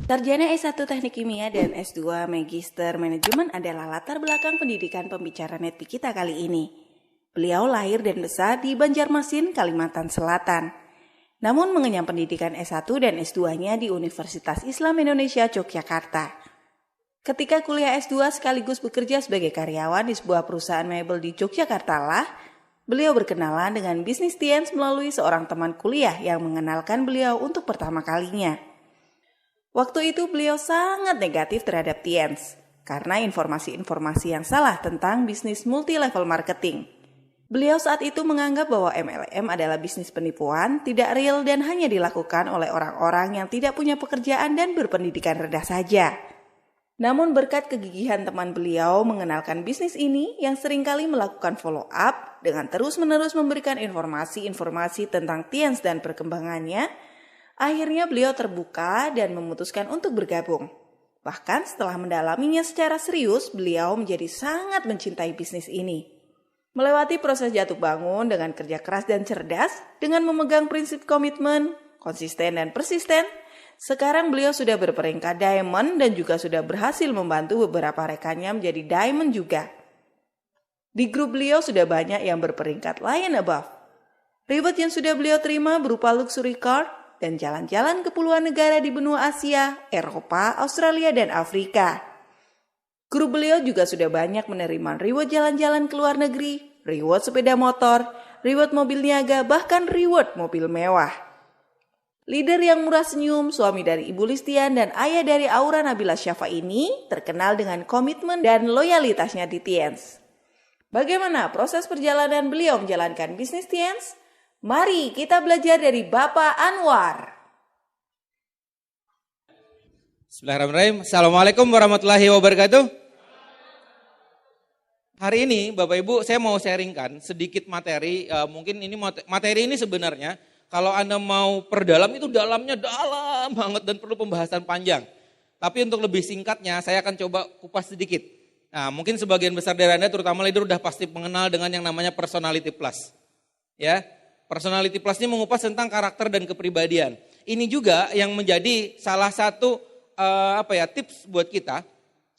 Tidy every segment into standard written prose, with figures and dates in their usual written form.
Sarjana S1 Teknik Kimia dan S2 Magister Manajemen adalah latar belakang pendidikan pembicara Netpi kita kali ini. Beliau lahir dan besar di Banjarmasin, Kalimantan Selatan. Namun mengenyam pendidikan S1 dan S2-nya di Universitas Islam Indonesia Yogyakarta. Ketika kuliah S2 sekaligus bekerja sebagai karyawan di sebuah perusahaan mebel di Yogyakarta lah, beliau berkenalan dengan bisnis Tiens melalui seorang teman kuliah yang mengenalkan beliau untuk pertama kalinya. Waktu itu beliau sangat negatif terhadap Tiens karena informasi-informasi yang salah tentang bisnis multi-level marketing. Beliau saat itu menganggap bahwa MLM adalah bisnis penipuan, tidak real dan hanya dilakukan oleh orang-orang yang tidak punya pekerjaan dan berpendidikan rendah saja. Namun berkat kegigihan teman beliau mengenalkan bisnis ini yang seringkali melakukan follow up dengan terus-menerus memberikan informasi-informasi tentang Tiens dan perkembangannya, akhirnya beliau terbuka dan memutuskan untuk bergabung. Bahkan setelah mendalaminya secara serius, beliau menjadi sangat mencintai bisnis ini. Melewati proses jatuh bangun dengan kerja keras dan cerdas, dengan memegang prinsip komitmen, konsisten dan persisten, sekarang beliau sudah berperingkat Diamond dan juga sudah berhasil membantu beberapa rekannya menjadi Diamond juga. Di grup beliau sudah banyak yang berperingkat Lion Above. Reward yang sudah beliau terima berupa luxury car, dan jalan-jalan ke puluhan negara di benua Asia, Eropa, Australia, dan Afrika. Grup beliau juga sudah banyak menerima reward jalan-jalan ke luar negeri, reward sepeda motor, reward mobil niaga, bahkan reward mobil mewah. Leader yang murah senyum, suami dari Ibu Listian dan ayah dari Aura Nabila Syafa ini terkenal dengan komitmen dan loyalitasnya di Tiens. Bagaimana proses perjalanan beliau menjalankan bisnis Tiens? Mari kita belajar dari Bapak Anwar. Bismillahirrahmanirrahim. Assalamualaikum warahmatullahi wabarakatuh. Hari ini Bapak Ibu saya mau sharingkan sedikit materi. Mungkin ini materi ini sebenarnya kalau Anda mau perdalam itu dalamnya dalam banget dan perlu pembahasan panjang. Tapi untuk lebih singkatnya saya akan coba kupas sedikit. Nah, mungkin sebagian besar dari Anda terutama leader udah pasti mengenal dengan yang namanya personality plus. Ya. Personality plus ini mengupas tentang karakter dan kepribadian. Ini juga yang menjadi salah satu tips buat kita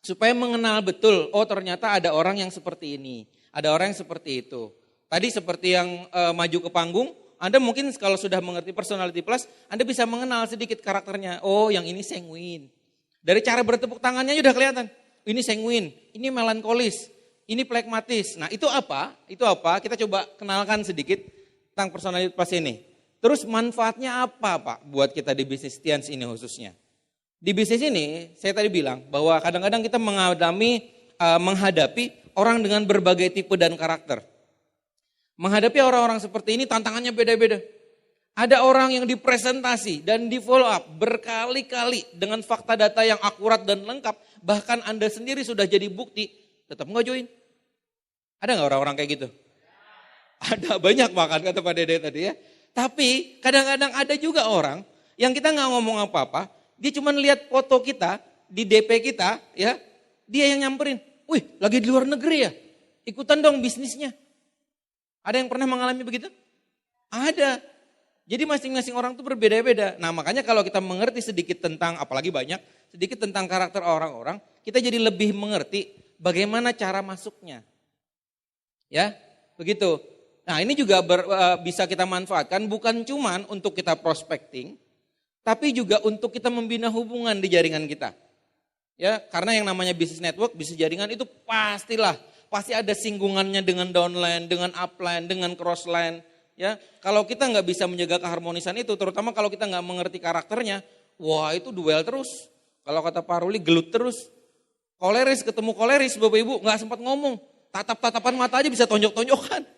supaya mengenal betul, oh ternyata ada orang yang seperti ini, ada orang yang seperti itu. Tadi seperti yang maju ke panggung, Anda mungkin kalau sudah mengerti personality plus, Anda bisa mengenal sedikit karakternya. Oh yang ini sanguin. Dari cara bertepuk tangannya sudah kelihatan. Ini sanguin, ini melankolis, ini plekmatis. Nah itu apa? Itu apa? Kita coba kenalkan sedikit tentang personality plus ini. Terus manfaatnya apa Pak buat kita di bisnis Tiens ini khususnya? Di bisnis ini saya tadi bilang bahwa kadang-kadang kita menghadapi orang dengan berbagai tipe dan karakter. Menghadapi orang-orang seperti ini tantangannya beda-beda. Ada orang yang dipresentasi dan di follow up berkali-kali dengan fakta data yang akurat dan lengkap. Bahkan Anda sendiri sudah jadi bukti, tetap nggak join. Ada nggak orang-orang kayak gitu? Ada banyak bahkan kata Pak Dede tadi ya. Tapi kadang-kadang ada juga orang yang kita nggak ngomong apa-apa, dia cuma lihat foto kita di DP kita ya, dia yang nyamperin. Wih lagi di luar negeri ya, ikutan dong bisnisnya. Ada yang pernah mengalami begitu? Ada. Jadi masing-masing orang tuh berbeda-beda. Nah makanya kalau kita mengerti sedikit tentang, apalagi banyak, sedikit tentang karakter orang-orang, kita jadi lebih mengerti bagaimana cara masuknya. Ya, begitu. Nah ini juga bisa kita manfaatkan bukan cuman untuk kita prospecting, tapi juga untuk kita membina hubungan di jaringan kita. Ya, karena yang namanya bisnis network, bisnis jaringan itu pasti ada singgungannya dengan downline, dengan upline, dengan crossline. Ya, kalau kita nggak bisa menjaga keharmonisan itu, terutama kalau kita nggak mengerti karakternya, wah itu duel terus. Kalau kata Pak Ruli gelut terus. Koleris ketemu koleris, Bapak Ibu nggak sempat ngomong, tatap-tatapan mata aja bisa tonjok-tonjokan.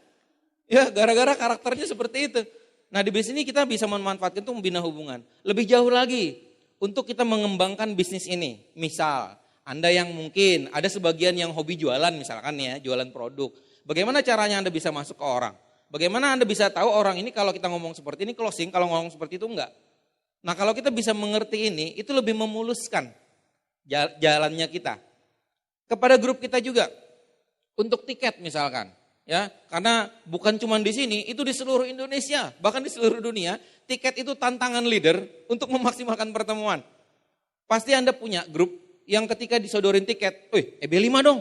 Ya, gara-gara karakternya seperti itu. Nah, di bisnis ini kita bisa memanfaatkan itu membina hubungan. Lebih jauh lagi, untuk kita mengembangkan bisnis ini. Misal, Anda yang mungkin ada sebagian yang hobi jualan misalkan ya, jualan produk. Bagaimana caranya Anda bisa masuk ke orang? Bagaimana Anda bisa tahu orang ini kalau kita ngomong seperti ini closing, kalau ngomong seperti itu enggak? Nah, kalau kita bisa mengerti ini, itu lebih memuluskan jalannya kita. Kepada grup kita juga, untuk tiket misalkan. Ya, karena bukan cuma di sini, itu di seluruh Indonesia, bahkan di seluruh dunia, tiket itu tantangan leader untuk memaksimalkan pertemuan. Pasti Anda punya grup yang ketika disodorin tiket, EB5 dong.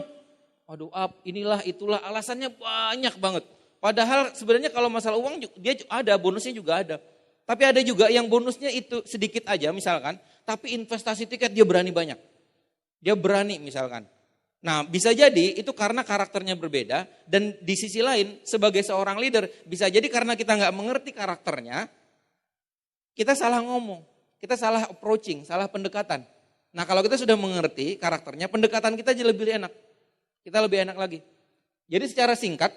Waduh, inilah itulah, alasannya banyak banget. Padahal sebenarnya kalau masalah uang dia ada, bonusnya juga ada. Tapi ada juga yang bonusnya itu sedikit aja misalkan, tapi investasi tiket dia berani banyak. Dia berani misalkan. Nah, bisa jadi itu karena karakternya berbeda, dan di sisi lain sebagai seorang leader bisa jadi karena kita nggak mengerti karakternya, kita salah ngomong, kita salah approaching, salah pendekatan. Nah, kalau kita sudah mengerti karakternya, pendekatan kita jadi lebih enak. Kita lebih enak lagi. Jadi secara singkat,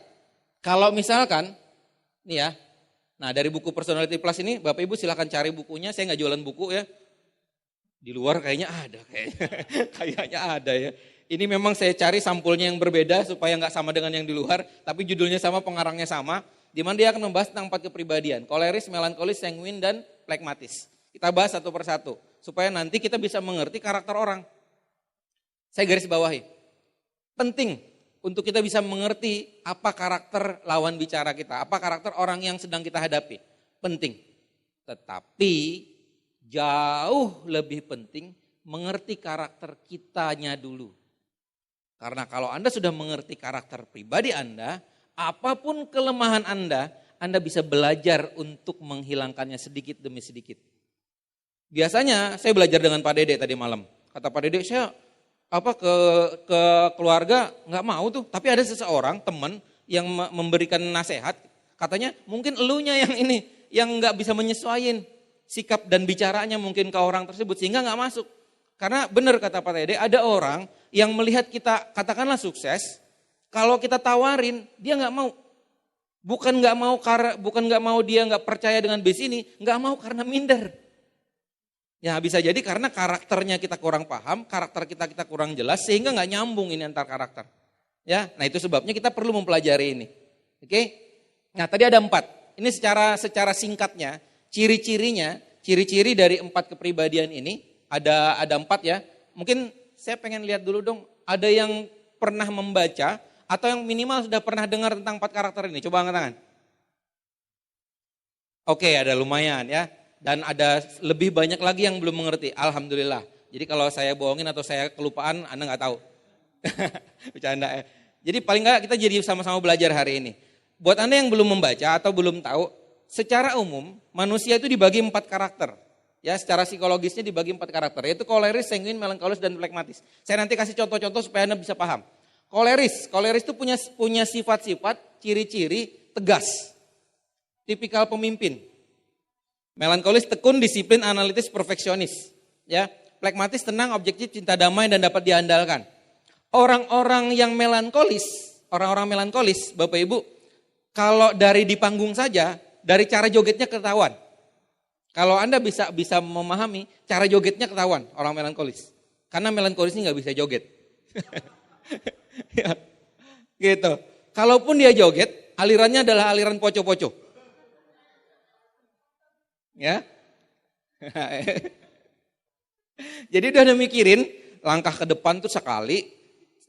kalau misalkan nih ya, nah dari buku Personality Plus ini Bapak Ibu silahkan cari bukunya, saya nggak jualan buku ya. Di luar kayaknya ada, kayaknya ada ya. Ini memang saya cari sampulnya yang berbeda supaya nggak sama dengan yang di luar, tapi judulnya sama, pengarangnya sama. Di mana dia akan membahas tentang 4 kepribadian, koleris, melankolis, sanguin, dan plekmatis. Kita bahas satu persatu, supaya nanti kita bisa mengerti karakter orang. Saya garis bawahi, penting untuk kita bisa mengerti apa karakter lawan bicara kita, apa karakter orang yang sedang kita hadapi. Penting, tetapi jauh lebih penting mengerti karakter kitanya dulu. Karena kalau Anda sudah mengerti karakter pribadi Anda, apapun kelemahan Anda bisa belajar untuk menghilangkannya sedikit demi sedikit. Biasanya saya belajar dengan Pak Dede tadi malam. Kata Pak Dede, saya ke keluarga nggak mau tuh. Tapi ada seseorang teman yang memberikan nasihat. Katanya mungkin elunya yang ini yang nggak bisa menyesuaikan sikap dan bicaranya mungkin ke orang tersebut sehingga nggak masuk. Karena benar kata Pak Dede, ada orang yang melihat kita katakanlah sukses, kalau kita tawarin dia nggak mau. Bukan nggak mau dia nggak percaya dengan bisnis ini, nggak mau karena minder. Ya bisa jadi karena karakternya kita kurang paham, karakter kita kurang jelas sehingga nggak nyambung ini antar karakter. Ya, nah itu sebabnya kita perlu mempelajari ini. Oke? Nah tadi ada 4. Ini secara singkatnya ciri-ciri dari 4 kepribadian ini ada 4 ya. Mungkin saya pengen lihat dulu dong. Ada yang pernah membaca atau yang minimal sudah pernah dengar tentang 4 karakter ini. Coba angkat tangan. Oke, ada lumayan ya. Dan ada lebih banyak lagi yang belum mengerti, alhamdulillah. Jadi kalau saya bohongin atau saya kelupaan, Anda nggak tahu. Bercanda ya. Jadi paling nggak kita jadi sama-sama belajar hari ini. Buat Anda yang belum membaca atau belum tahu, secara umum manusia itu dibagi 4 karakter. Ya, secara psikologisnya dibagi 4 karakter, yaitu koleris, sanguin, melankolis, dan plekmatis. Saya nanti kasih contoh-contoh supaya Anda bisa paham. Koleris itu punya sifat-sifat, ciri-ciri tegas, tipikal pemimpin. Melankolis tekun, disiplin, analitis, perfeksionis. Ya, plekmatis tenang, objektif, cinta damai dan dapat diandalkan. Orang-orang melankolis, Bapak Ibu, kalau dari di panggung saja, dari cara jogetnya ketahuan. Kalau Anda bisa memahami, cara jogetnya ketahuan orang melankolis. Karena melankolis ini nggak bisa joget. Ya, gitu. Kalaupun dia joget, alirannya adalah aliran poco-poco. Ya, jadi udah mikirin langkah ke depan tuh sekali,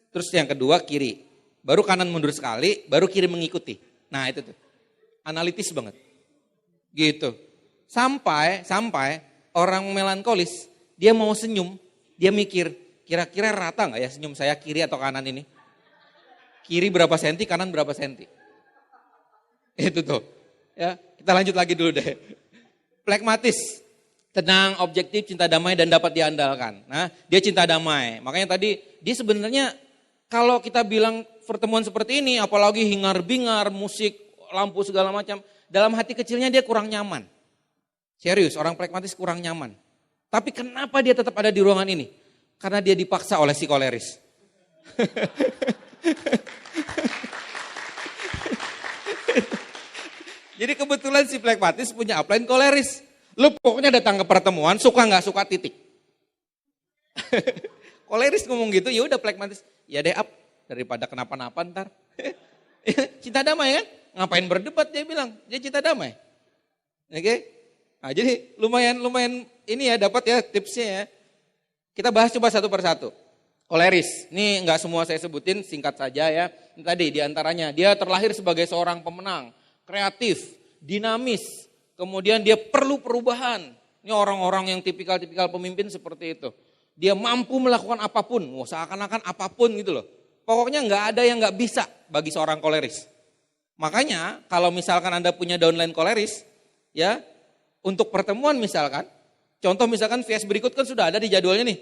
terus yang kedua kiri, baru kanan mundur sekali, baru kiri mengikuti. Nah itu tuh, analitis banget, gitu. Sampai orang melankolis, dia mau senyum, dia mikir, kira-kira rata nggak ya senyum saya kiri atau kanan ini? Kiri berapa senti, kanan berapa senti? Itu tuh, ya kita lanjut lagi dulu deh. Plekmatis, tenang, objektif, cinta damai dan dapat diandalkan. Nah, dia cinta damai. Makanya tadi dia sebenarnya kalau kita bilang pertemuan seperti ini, apalagi hingar-bingar, musik, lampu segala macam, dalam hati kecilnya dia kurang nyaman. Serius, orang plekmatis kurang nyaman. Tapi kenapa dia tetap ada di ruangan ini? Karena dia dipaksa oleh si koleris. Jadi kebetulan si plekmatis punya upline koleris. Lu pokoknya datang ke pertemuan, suka nggak suka titik. Koleris ngomong gitu, ya udah plekmatis. Ya deh up, daripada kenapa-napa ntar. Cinta damai kan? Ngapain berdebat dia bilang, dia cinta damai. Oke? Nah jadi lumayan ini ya dapat ya tipsnya ya. Kita bahas coba satu persatu. Koleris, ini nggak semua saya sebutin, singkat saja ya. Ini tadi diantaranya, dia terlahir sebagai seorang pemenang. Kreatif, dinamis, kemudian dia perlu perubahan. Ini orang-orang yang tipikal pemimpin seperti itu. Dia mampu melakukan apapun, seakan-akan apapun gitu loh. Pokoknya nggak ada yang nggak bisa bagi seorang koleris. Makanya kalau misalkan Anda punya downline koleris, ya untuk pertemuan misalkan, contoh misalkan VS berikut kan sudah ada di jadwalnya nih.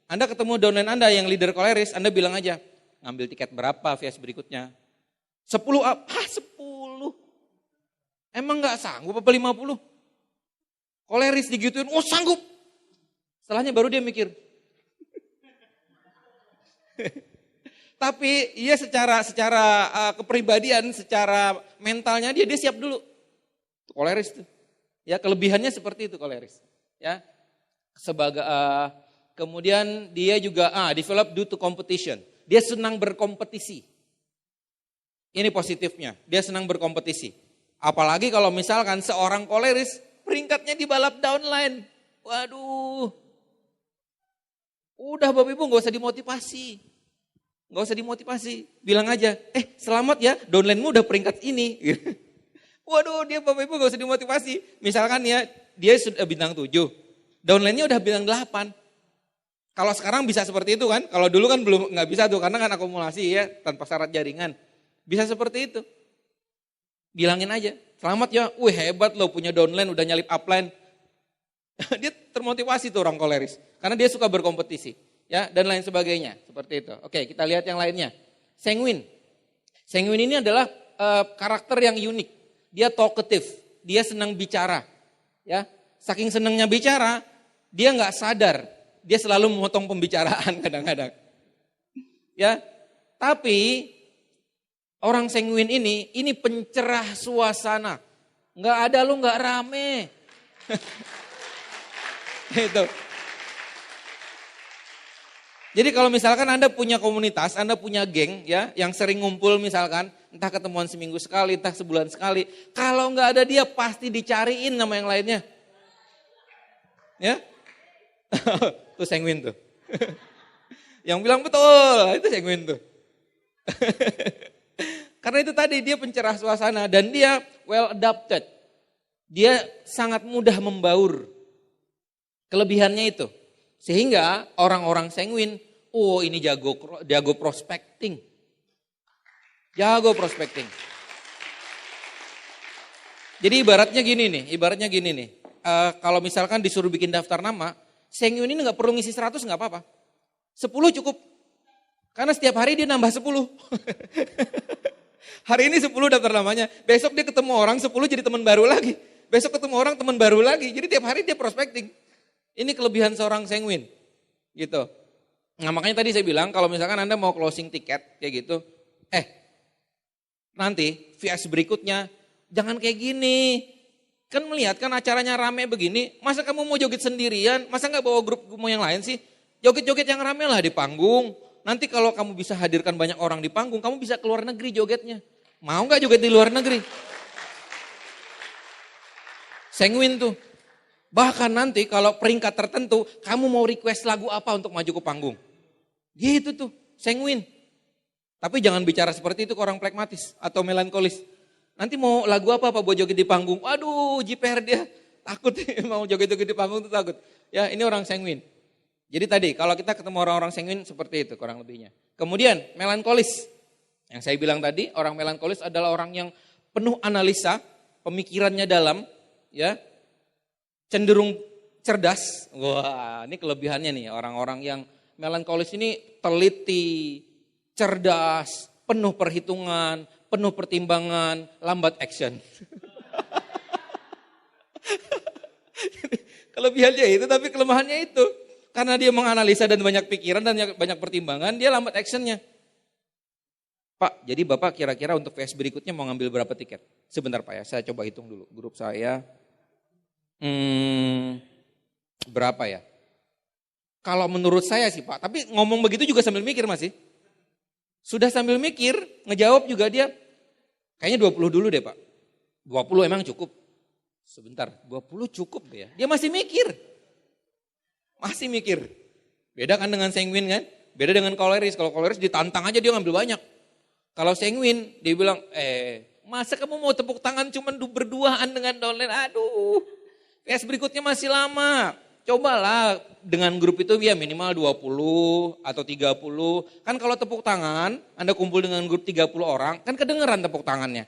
Anda ketemu downline Anda yang leader koleris, Anda bilang aja, ngambil tiket berapa VS berikutnya? 10 apa? 10. Emang nggak sanggup apa 50? Koleris digituin, oh sanggup. Setelahnya baru dia mikir. Tapi ia secara kepribadian, secara mentalnya dia siap dulu. Koleris tuh. Ya, kelebihannya seperti itu koleris. Ya. Kemudian dia juga develop due to competition. Dia senang berkompetisi. Ini positifnya, dia senang berkompetisi. Apalagi kalau misalkan seorang koleris peringkatnya di balap downline. Waduh. Udah Bapak Ibu gak usah dimotivasi. Gak usah dimotivasi. Bilang aja, selamat ya downline-mu udah peringkat ini. Waduh dia Bapak Ibu gak usah dimotivasi. Misalkan ya dia sudah bintang 7. Downline-nya udah bintang 8. Kalau sekarang bisa seperti itu kan. Kalau dulu kan belum gak bisa tuh karena kan akumulasi ya tanpa syarat jaringan. Bisa seperti itu. Bilangin aja, selamat ya. Hebat loh punya downline udah nyalip upline. Dia termotivasi tuh orang koleris. Karena dia suka berkompetisi. Ya, dan lain sebagainya. Seperti itu. Oke, kita lihat yang lainnya. Sanguine. Sanguine ini adalah karakter yang unik. Dia talkative. Dia senang bicara. Ya, saking senangnya bicara, dia nggak sadar. Dia selalu memotong pembicaraan kadang-kadang. Ya, tapi orang sanguine ini pencerah suasana. Nggak ada lu nggak rame. Itu. Jadi kalau misalkan Anda punya komunitas, Anda punya geng ya, yang sering ngumpul misalkan, entah ketemuan seminggu sekali, entah sebulan sekali. Kalau nggak ada dia pasti dicariin nama yang lainnya. Ya, tuh sanguine tuh. Yang bilang betul, itu sanguine tuh. Karena itu tadi dia pencerah suasana dan dia well adapted. Dia sangat mudah membaur. Kelebihannya itu. Sehingga orang-orang sanguine, ini jago prospecting. Jago prospecting. Jadi ibaratnya gini nih. Kalau misalkan disuruh bikin daftar nama, sanguine ini gak perlu ngisi 100 gak apa-apa. 10 cukup. Karena setiap hari dia nambah 10. Hari ini 10 daftar namanya, besok dia ketemu orang 10 jadi teman baru lagi. Besok ketemu orang teman baru lagi, jadi tiap hari dia prospecting. Ini kelebihan seorang sanguine, gitu. Nah makanya tadi saya bilang kalau misalkan Anda mau closing tiket kayak gitu, nanti VS berikutnya jangan kayak gini. Kan melihat kan acaranya rame begini, masa kamu mau joget sendirian, masa nggak bawa grupmu yang lain sih? Joget-joget yang rame lah di panggung. Nanti kalau kamu bisa hadirkan banyak orang di panggung, kamu bisa keluar negeri jogetnya. Mau nggak joget di luar negeri? Sanguine tuh. Bahkan nanti kalau peringkat tertentu, kamu mau request lagu apa untuk maju ke panggung. Gitu tuh, sanguine. Tapi jangan bicara seperti itu ke orang pragmatis atau melankolis. Nanti mau lagu apa buat joget di panggung. Waduh, jiper dia takut mau joget-joget di panggung tuh takut. Ya ini orang sanguine. Jadi tadi kalau kita ketemu orang-orang sanguine seperti itu kurang lebihnya. Kemudian melankolis. Yang saya bilang tadi, orang melankolis adalah orang yang penuh analisa, pemikirannya dalam, ya. Cenderung cerdas. Wah, ini kelebihannya nih orang-orang yang melankolis ini teliti, cerdas, penuh perhitungan, penuh pertimbangan, lambat action. Kelebihannya itu tapi kelemahannya itu. Karena dia menganalisa dan banyak pikiran dan banyak pertimbangan, dia lambat actionnya. Pak, jadi Bapak kira-kira untuk VS berikutnya mau ngambil berapa tiket? Sebentar Pak ya, saya coba hitung dulu. Grup saya berapa ya? Kalau menurut saya sih Pak, tapi ngomong begitu juga sambil mikir masih. Sudah sambil mikir, ngejawab juga dia, kayaknya 20 dulu deh Pak. 20 emang cukup. Sebentar, 20 cukup deh ya. Dia masih mikir. Masih mikir. Beda kan dengan sanguine kan? Beda dengan koleris. Kalau koleris ditantang aja dia ngambil banyak. Kalau sanguine, dia bilang, masa kamu mau tepuk tangan cuma berduaan dengan downline? Aduh, PS berikutnya masih lama. cobalah dengan grup itu ya minimal 20 atau 30. Kan kalau tepuk tangan, Anda kumpul dengan grup 30 orang, kan kedengeran tepuk tangannya.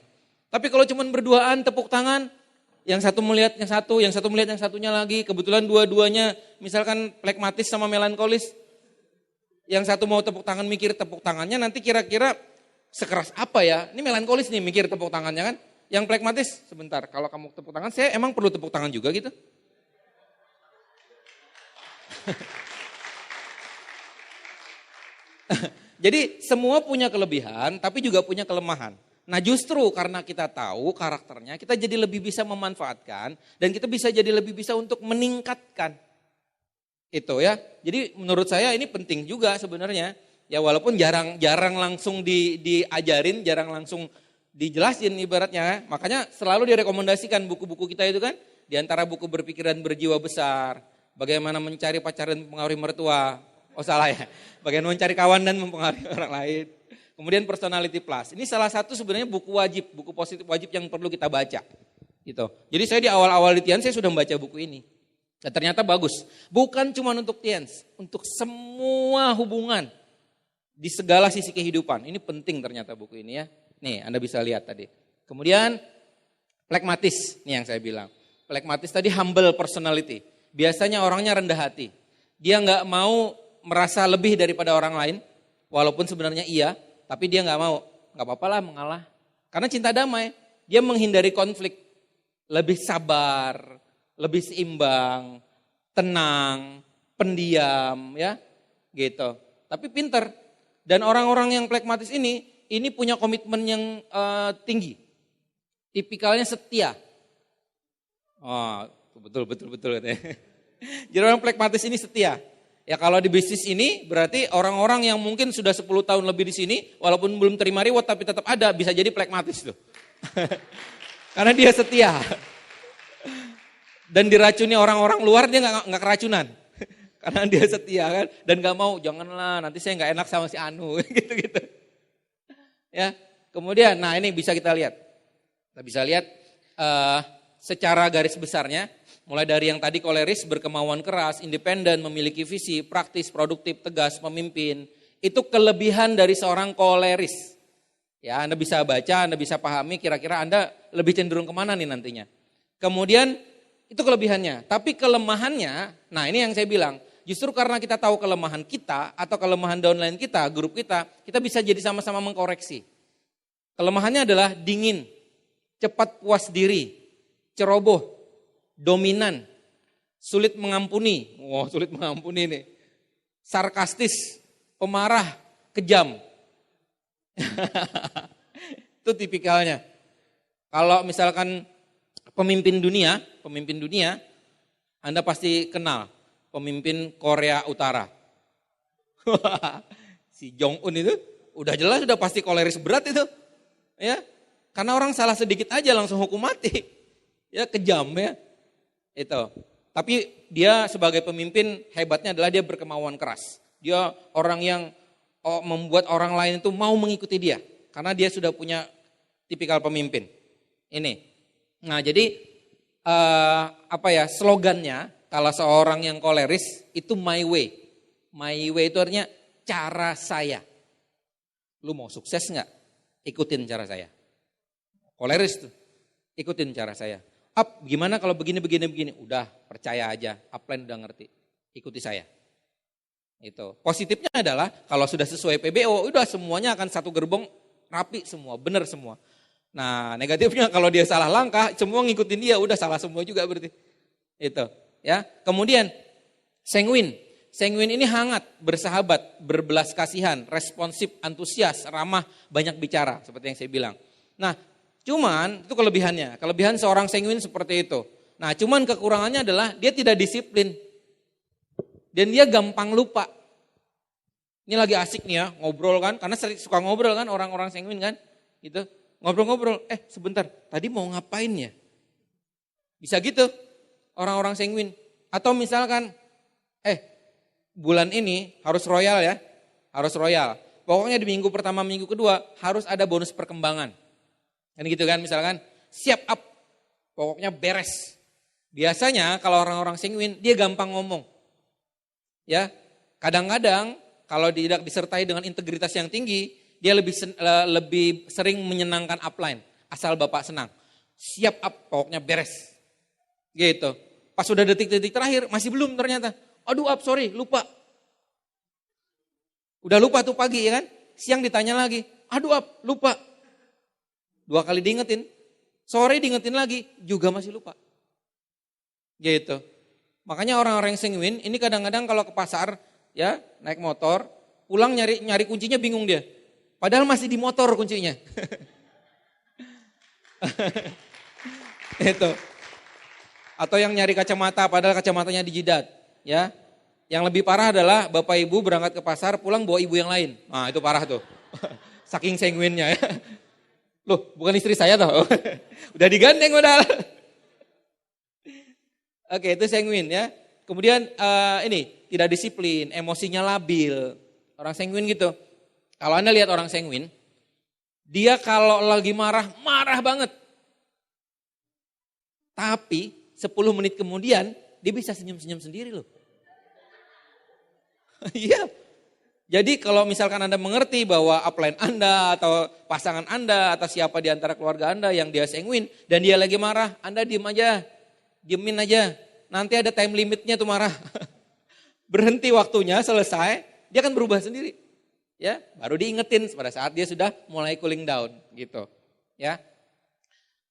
Tapi kalau cuma berduaan tepuk tangan, yang satu melihat yang satu, yang satu melihat yang satunya lagi, kebetulan dua-duanya misalkan plekmatis sama melankolis, yang satu mau tepuk tangan mikir tepuk tangannya, nanti kira-kira sekeras apa ya, ini melankolis nih mikir tepuk tangannya kan, yang plekmatis sebentar, kalau kamu tepuk tangan, saya emang perlu tepuk tangan juga gitu. Jadi semua punya kelebihan, tapi juga punya kelemahan. Nah justru karena kita tahu karakternya, kita jadi lebih bisa memanfaatkan, dan kita bisa jadi lebih bisa untuk meningkatkan. Itu ya, jadi menurut saya ini penting juga sebenarnya. Ya walaupun jarang langsung diajarin, jarang langsung dijelasin ibaratnya. Makanya selalu direkomendasikan buku-buku kita itu kan, di antara buku Berpikiran Berjiwa Besar, bagaimana mencari pacar dan mempengaruhi mertua. Oh salah ya, bagaimana mencari kawan dan mempengaruhi orang lain. Kemudian Personality Plus, ini salah satu sebenarnya buku wajib, buku positif wajib yang perlu kita baca. Gitu. Jadi saya di awal-awal di Tian, saya sudah membaca buku ini. Dan ternyata bagus, bukan cuma untuk Tians, untuk semua hubungan di segala sisi kehidupan. Ini penting ternyata buku ini ya. Nih Anda bisa lihat tadi. Kemudian plekmatis, nih yang saya bilang. Plekmatis tadi humble personality. Biasanya orangnya rendah hati. Dia nggak mau merasa lebih daripada orang lain, walaupun sebenarnya iya, tapi dia nggak mau. Nggak apa-apa lah mengalah. Karena cinta damai, dia menghindari konflik. Lebih sabar, lebih seimbang, tenang, pendiam ya, gitu. Tapi pinter. Dan orang-orang yang plekmatis ini punya komitmen yang tinggi. Tipikalnya setia. Oh, betul. Jadi orang plekmatis ini setia. Ya kalau di bisnis ini berarti orang-orang yang mungkin sudah 10 tahun lebih di sini, walaupun belum terima reward tapi tetap ada, bisa jadi plekmatis tuh. Karena dia setia. Dan diracuni orang-orang luar dia nggak keracunan. Karena dia setia kan, dan nggak mau, janganlah nanti saya nggak enak sama si Anu gitu. Ya, kemudian, nah ini bisa kita lihat. Kita bisa lihat secara garis besarnya, mulai dari yang tadi koleris, berkemauan keras, independen, memiliki visi, praktis, produktif, tegas, pemimpin. Itu kelebihan dari seorang koleris. Ya, Anda bisa baca, Anda bisa pahami kira-kira Anda lebih cenderung kemana nih nantinya. Kemudian itu kelebihannya, tapi kelemahannya, nah ini yang saya bilang, justru karena kita tahu kelemahan kita atau kelemahan downline kita, grup kita bisa jadi sama-sama mengkoreksi. Kelemahannya adalah dingin, cepat puas diri, ceroboh, dominan, sulit mengampuni. Wow, sulit mengampuni nih. Sarkastis, pemarah, kejam. Itu tipikalnya. Kalau misalkan pemimpin dunia, Anda pasti kenal pemimpin Korea Utara. Si Jong-un itu udah jelas udah pasti koleris berat itu. Ya. Karena orang salah sedikit aja langsung hukum mati. Ya, kejam ya. Itu. Tapi dia sebagai pemimpin hebatnya adalah dia berkemauan keras. Dia orang yang membuat orang lain itu mau mengikuti dia. Karena dia sudah punya tipikal pemimpin. Ini. Nah jadi slogannya kalau seorang yang koleris itu my way. My way itu artinya cara saya. Lu mau sukses nggak? Ikutin cara saya. Koleris tuh. Ikutin cara saya. Gimana kalau begini. Udah percaya aja, upline udah ngerti. Ikuti saya. Itu. Positifnya adalah kalau sudah sesuai PBO, udah semuanya akan satu gerbong, rapi semua, benar semua. Nah negatifnya kalau dia salah langkah, semua ngikutin dia, udah salah semua juga berarti. Itu. Ya. Kemudian sanguin. Sanguin ini hangat, bersahabat, berbelas kasihan, responsif, antusias, ramah, banyak bicara, seperti yang saya bilang. Nah, cuman itu kelebihannya. Kelebihan seorang sanguin seperti itu. Nah, cuman kekurangannya adalah dia tidak disiplin. Dan dia gampang lupa. Ini lagi asik nih ya, ngobrol kan, karena suka ngobrol kan orang-orang sanguin kan, gitu. Ngobrol-ngobrol, sebentar, tadi mau ngapain ya? Bisa gitu, orang-orang sanguin. Atau misalkan, bulan ini harus royal ya, harus royal. Pokoknya di minggu pertama, minggu kedua harus ada bonus perkembangan. Kan gitu kan, misalkan siap up, pokoknya beres. Biasanya kalau orang-orang sanguin dia gampang ngomong. Ya, kadang-kadang kalau tidak disertai dengan integritas yang tinggi, dia lebih sering menyenangkan upline. Asal Bapak senang. Siap up, pokoknya beres. Gitu. Pas sudah detik-detik terakhir, masih belum ternyata. Aduh up, sorry, lupa. Udah lupa tuh pagi ya kan. Siang ditanya lagi, aduh up, lupa. 2 kali diingetin. Sore diingetin lagi, juga masih lupa. Gitu. Makanya orang-orang yang sanguin, ini kadang-kadang kalau ke pasar, ya naik motor, pulang nyari kuncinya bingung dia. Padahal masih di motor kuncinya. Itu. Atau yang nyari kacamata padahal kacamatanya di jidat, ya. Yang lebih parah adalah Bapak Ibu berangkat ke pasar pulang bawa ibu yang lain. Nah, itu parah tuh. Saking sanguinnya ya. Loh, bukan istri saya toh. Udah digandeng udah. Oke, itu sanguin ya. Kemudian ini tidak disiplin, emosinya labil. Orang sanguin gitu. Kalau Anda lihat orang sanguin, dia kalau lagi marah, marah banget. Tapi 10 menit kemudian dia bisa senyum-senyum sendiri loh. Iya. Jadi kalau misalkan Anda mengerti bahwa upline Anda atau pasangan Anda atau siapa di antara keluarga Anda yang dia sanguin dan dia lagi marah, Anda diem aja. Diemin aja. Nanti ada time limitnya tuh marah. Berhenti waktunya, selesai, dia akan berubah sendiri. Ya, baru diingetin pada saat dia sudah mulai cooling down gitu. Ya.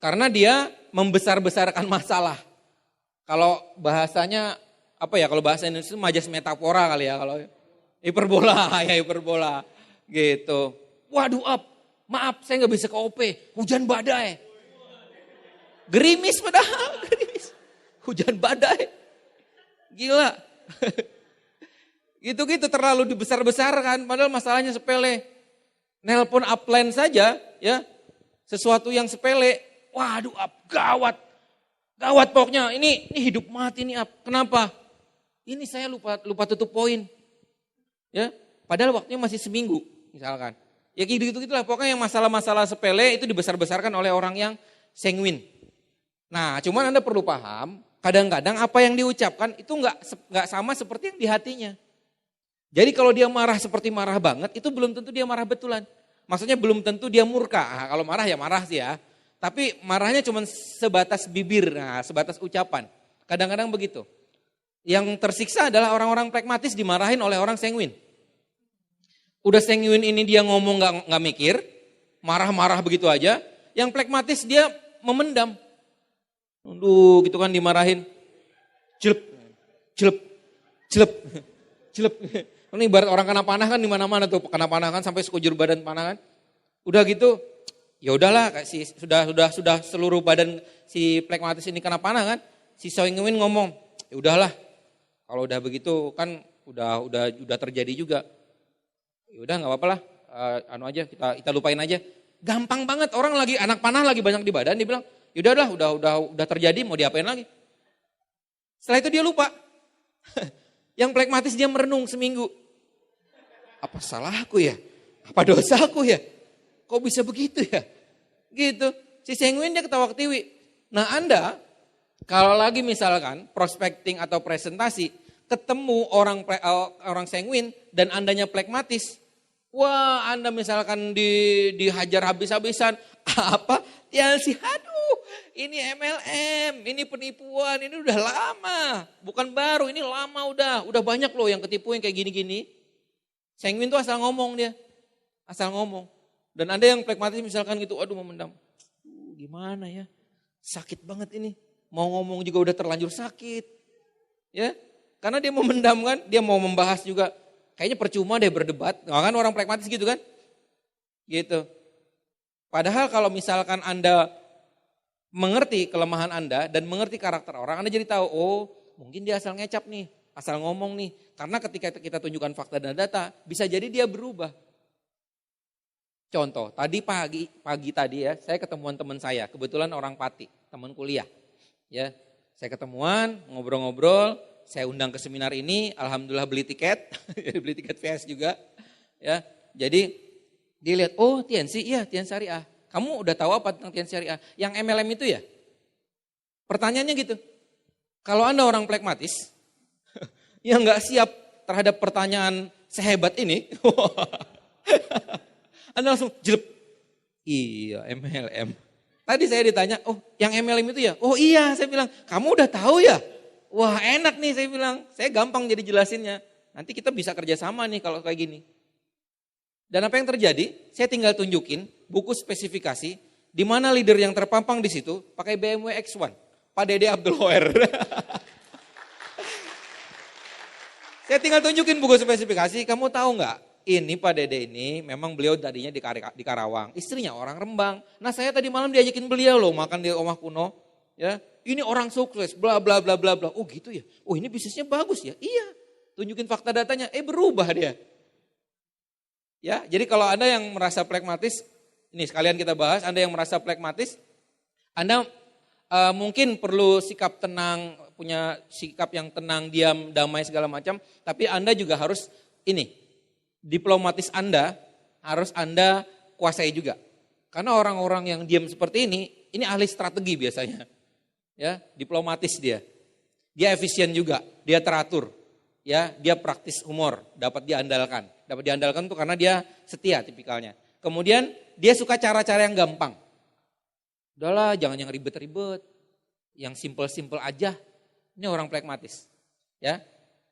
Karena dia membesar-besarkan masalah. Kalau bahasanya apa ya? Kalau bahasa Indonesia itu majas metafora kali ya. Kalau hiperbola, ya hiperbola gitu. Waduh maaf saya nggak bisa ke OP, hujan badai. Gerimis padahal, gerimis. Hujan badai. Gila. Gitu-gitu terlalu dibesar-besarkan padahal masalahnya sepele. Nelpon upline saja ya. Sesuatu yang sepele. Waduh gawat. Gawat pokoknya, ini hidup mati nih Kenapa? Ini saya lupa tutup poin. Ya, padahal waktunya masih seminggu misalkan. Ya gitu-gitulah pokoknya yang masalah-masalah sepele itu dibesar-besarkan oleh orang yang sanguin. Nah, cuman Anda perlu paham, kadang-kadang apa yang diucapkan itu enggak sama seperti yang di hatinya. Jadi kalau dia marah seperti marah banget, itu belum tentu dia marah betulan. Maksudnya belum tentu dia murka. Nah, kalau marah ya marah sih ya. Tapi marahnya cuma sebatas bibir, sebatas ucapan. Kadang-kadang begitu. Yang tersiksa adalah orang-orang pragmatis dimarahin oleh orang sanguin. Udah sanguin ini dia ngomong nggak mikir, marah-marah begitu aja. Yang pragmatis dia memendam. Aduh, gitu kan dimarahin. Jelep, jelep, jelep, jelep. Ini ibarat orang kena panah kan di mana-mana tuh, kena panah kan sampai sekujur badan panah kan. Udah gitu. Ya udahlah, sudah seluruh badan si pragmatis ini kena panah kan. Si sanguin ngomong, ya udahlah. Kalau udah begitu kan udah terjadi juga. Ya udah nggak apa-apa lah. Aja kita lupain aja. Gampang banget orang lagi anak panah lagi banyak di badan dia bilang, ya udahlah udah terjadi mau diapain lagi. Setelah itu dia lupa. Yang pragmatis dia merenung seminggu. Apa salahku ya? Apa dosaku ya? Kok bisa begitu ya? Gitu. Si sanguin dia ketawa-ketiwi. Nah Anda, kalau lagi misalkan prospecting atau presentasi, ketemu orang sanguin dan Andanya pragmatis, wah Anda misalkan dihajar habis-habisan, apa? Ya sih, aduh ini MLM, ini penipuan, ini udah lama. Bukan baru, ini lama udah banyak loh yang ketipu yang kayak gini-gini. Sanguin tuh asal ngomong dia, asal ngomong. Dan ada yang pragmatis misalkan gitu, aduh memendam. Gimana ya, sakit banget ini. Mau ngomong juga udah terlanjur sakit. Ya, karena dia memendam kan, dia mau membahas juga. Kayaknya percuma deh berdebat, nggak kan orang pragmatis gitu kan. Gitu. Padahal kalau misalkan Anda mengerti kelemahan Anda dan mengerti karakter orang, Anda jadi tahu, oh mungkin dia asal ngecap nih, asal ngomong nih. Karena ketika kita tunjukkan fakta dan data, bisa jadi dia berubah. Contoh, tadi pagi tadi ya, saya ketemuan teman saya, kebetulan orang Pati, teman kuliah. Ya, saya ketemuan, ngobrol-ngobrol, saya undang ke seminar ini, alhamdulillah beli tiket, beli tiket VS juga. Ya, jadi dia lihat, oh TNC, iya TNC Syariah. Kamu udah tahu apa tentang TNC Syariah? Yang MLM itu ya? Pertanyaannya gitu. Kalau Anda orang pragmatis, yang nggak siap terhadap pertanyaan sehebat ini, Anda langsung jelek. Iya, MLM. Tadi saya ditanya, oh yang MLM itu ya? Oh iya, saya bilang, kamu udah tahu ya? Wah enak nih saya bilang, saya gampang jadi jelasinnya. Nanti kita bisa kerjasama nih kalau kayak gini. Dan apa yang terjadi? Saya tinggal tunjukin buku spesifikasi, di mana leader yang terpampang di situ pakai BMW X1, Pak Dede Abdul Hoer. Saya tinggal tunjukin buku spesifikasi, kamu tahu nggak? Ini Pak Dede ini memang beliau tadinya di Karawang, istrinya orang Rembang. Nah saya tadi malam diajakin beliau loh makan di rumah kuno. Ya, ini orang sukses, bla bla bla bla bla. Oh gitu ya? Oh ini bisnisnya bagus ya? Iya. Tunjukin fakta datanya, berubah dia. Ya, jadi kalau Anda yang merasa pragmatis, ini sekalian kita bahas, Anda yang merasa pragmatis, Anda mungkin perlu sikap tenang, punya sikap yang tenang, diam, damai segala macam, tapi Anda juga harus diplomatis Anda harus Anda kuasai juga. Karena orang-orang yang diam seperti ini ahli strategi biasanya. Ya, diplomatis dia. Dia efisien juga, dia teratur. Ya, dia praktis humor, dapat diandalkan. Dapat diandalkan tuh karena dia setia tipikalnya. Kemudian dia suka cara-cara yang gampang. Udahlah, jangan yang ribet-ribet. Yang simple-simple aja. Ini orang pragmatis. Ya.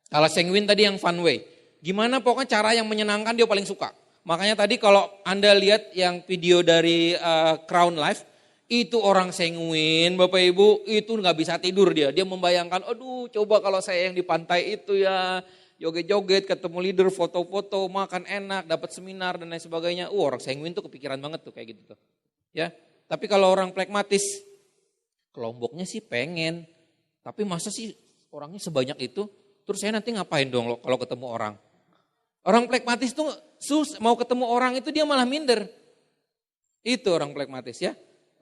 Kalau sanguine tadi yang fun way. Gimana pokoknya cara yang menyenangkan dia paling suka. Makanya tadi kalau Anda lihat yang video dari Crown Life, itu orang sanguine Bapak Ibu, itu nggak bisa tidur dia. Dia membayangkan, aduh coba kalau saya yang di pantai itu ya, joget-joget, ketemu leader, foto-foto, makan enak, dapat seminar dan lain sebagainya. Orang sanguine tuh kepikiran banget tuh kayak gitu tuh. Ya, tapi kalau orang pragmatis, kelompoknya sih pengen, tapi masa sih orangnya sebanyak itu, terus saya nanti ngapain dong kalau ketemu orang? Orang pragmatis tuh mau ketemu orang itu dia malah minder. Itu orang pragmatis ya.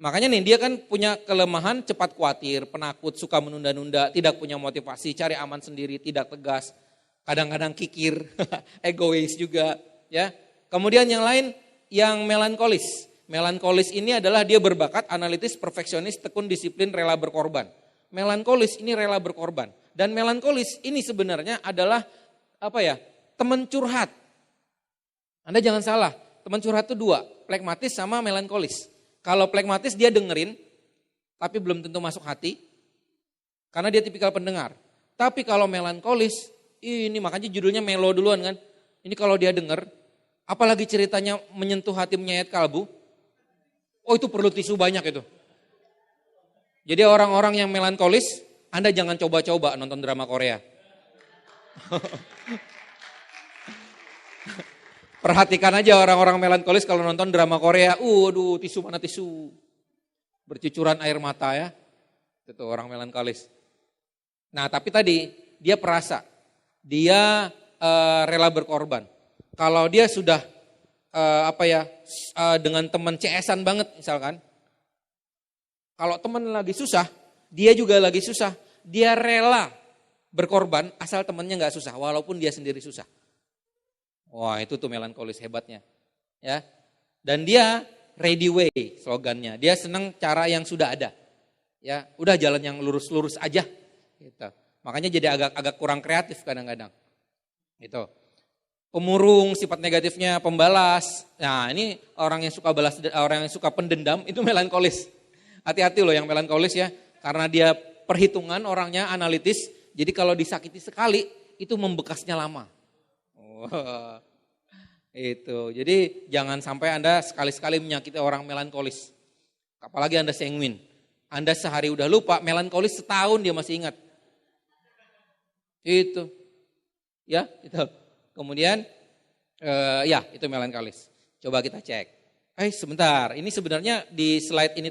Makanya nih dia kan punya kelemahan cepat khawatir, penakut, suka menunda-nunda, tidak punya motivasi, cari aman sendiri, tidak tegas. Kadang-kadang kikir, egois juga ya. Kemudian yang lain yang melankolis. Melankolis ini adalah dia berbakat, analitis, perfeksionis, tekun, disiplin, rela berkorban. Melankolis ini rela berkorban. Dan melankolis ini sebenarnya adalah teman curhat. Anda jangan salah, teman curhat itu dua, pragmatis sama melankolis. Kalau pragmatis dia dengerin, tapi belum tentu masuk hati, karena dia tipikal pendengar. Tapi kalau melankolis, ini makanya judulnya melo duluan kan. Ini kalau dia denger, apalagi ceritanya menyentuh hati menyayat kalbu, oh itu perlu tisu banyak itu. Jadi orang-orang yang melankolis, Anda jangan coba-coba nonton drama Korea. Perhatikan aja orang-orang melankolis kalau nonton drama Korea, aduh tisu mana tisu. Bercucuran air mata ya. Itu orang melankolis. Nah tapi tadi dia perasa, dia rela berkorban. Kalau dia sudah dengan teman CS-an banget misalkan. Kalau teman lagi susah, dia juga lagi susah. Dia rela berkorban asal temannya gak susah, walaupun dia sendiri susah. Wah itu tuh melankolis hebatnya. Ya. Dan dia ready way slogannya. Dia senang cara yang sudah ada. Ya, udah jalan yang lurus-lurus aja. Gitu. Makanya jadi agak kurang kreatif kadang-kadang. Gitu. Pemurung, sifat negatifnya pembalas. Nah ini orang yang suka balas, orang yang suka pendendam itu melankolis. Hati-hati loh yang melankolis ya. Karena dia perhitungan orangnya analitis. Jadi kalau disakiti sekali itu membekasnya lama. Itu. Jadi jangan sampai Anda sekali-sekali menyakiti orang melankolis. Apalagi Anda sanguine. Anda sehari udah lupa, melankolis setahun dia masih ingat. Itu. Ya, itu. Kemudian itu melankolis. Coba kita cek. Sebentar, ini sebenarnya di slide ini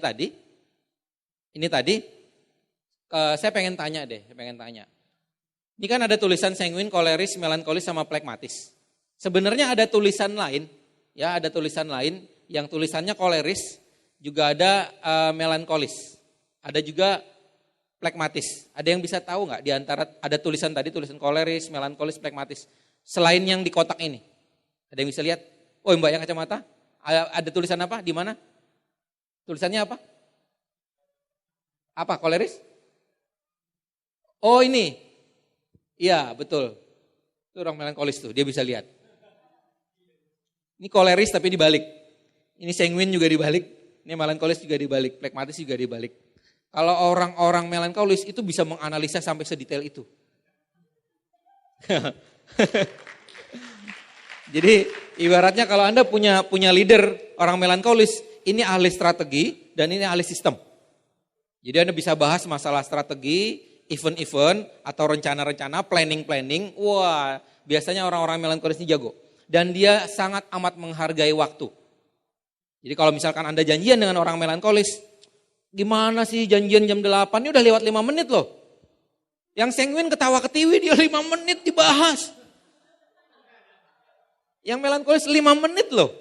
tadi saya pengen tanya deh, Ini kan ada tulisan sanguine, koleris, melankolis sama pragmatis. Sebenarnya ada tulisan lain, ya ada tulisan lain yang tulisannya koleris, juga ada melankolis, ada juga pragmatis. Ada yang bisa tahu nggak di antara ada tulisan tadi, tulisan koleris, melankolis, pragmatis, selain yang di kotak ini? Ada yang bisa lihat? Oh Mbak yang kacamata, ada tulisan apa? Di mana? Tulisannya apa? Apa koleris? Oh ini, iya betul. Itu orang melankolis tuh, dia bisa lihat. Ini koleris tapi dibalik. Ini sanguin juga dibalik. Ini melankolis juga dibalik. Plekmatis juga dibalik. Kalau orang-orang melankolis itu bisa menganalisa sampai sedetail itu. Jadi ibaratnya kalau Anda punya leader orang melankolis, ini ahli strategi dan ini ahli sistem. Jadi Anda bisa bahas masalah strategi, event-event atau rencana-rencana, planning-planning. Wah, biasanya orang-orang melankolis ini jago. Dan dia sangat amat menghargai waktu. Jadi kalau misalkan Anda janjian dengan orang melankolis, gimana sih janjian jam 8, ini udah lewat 5 menit loh. Yang sanguin ketawa ketiwi dia 5 menit dibahas. Yang melankolis 5 menit loh.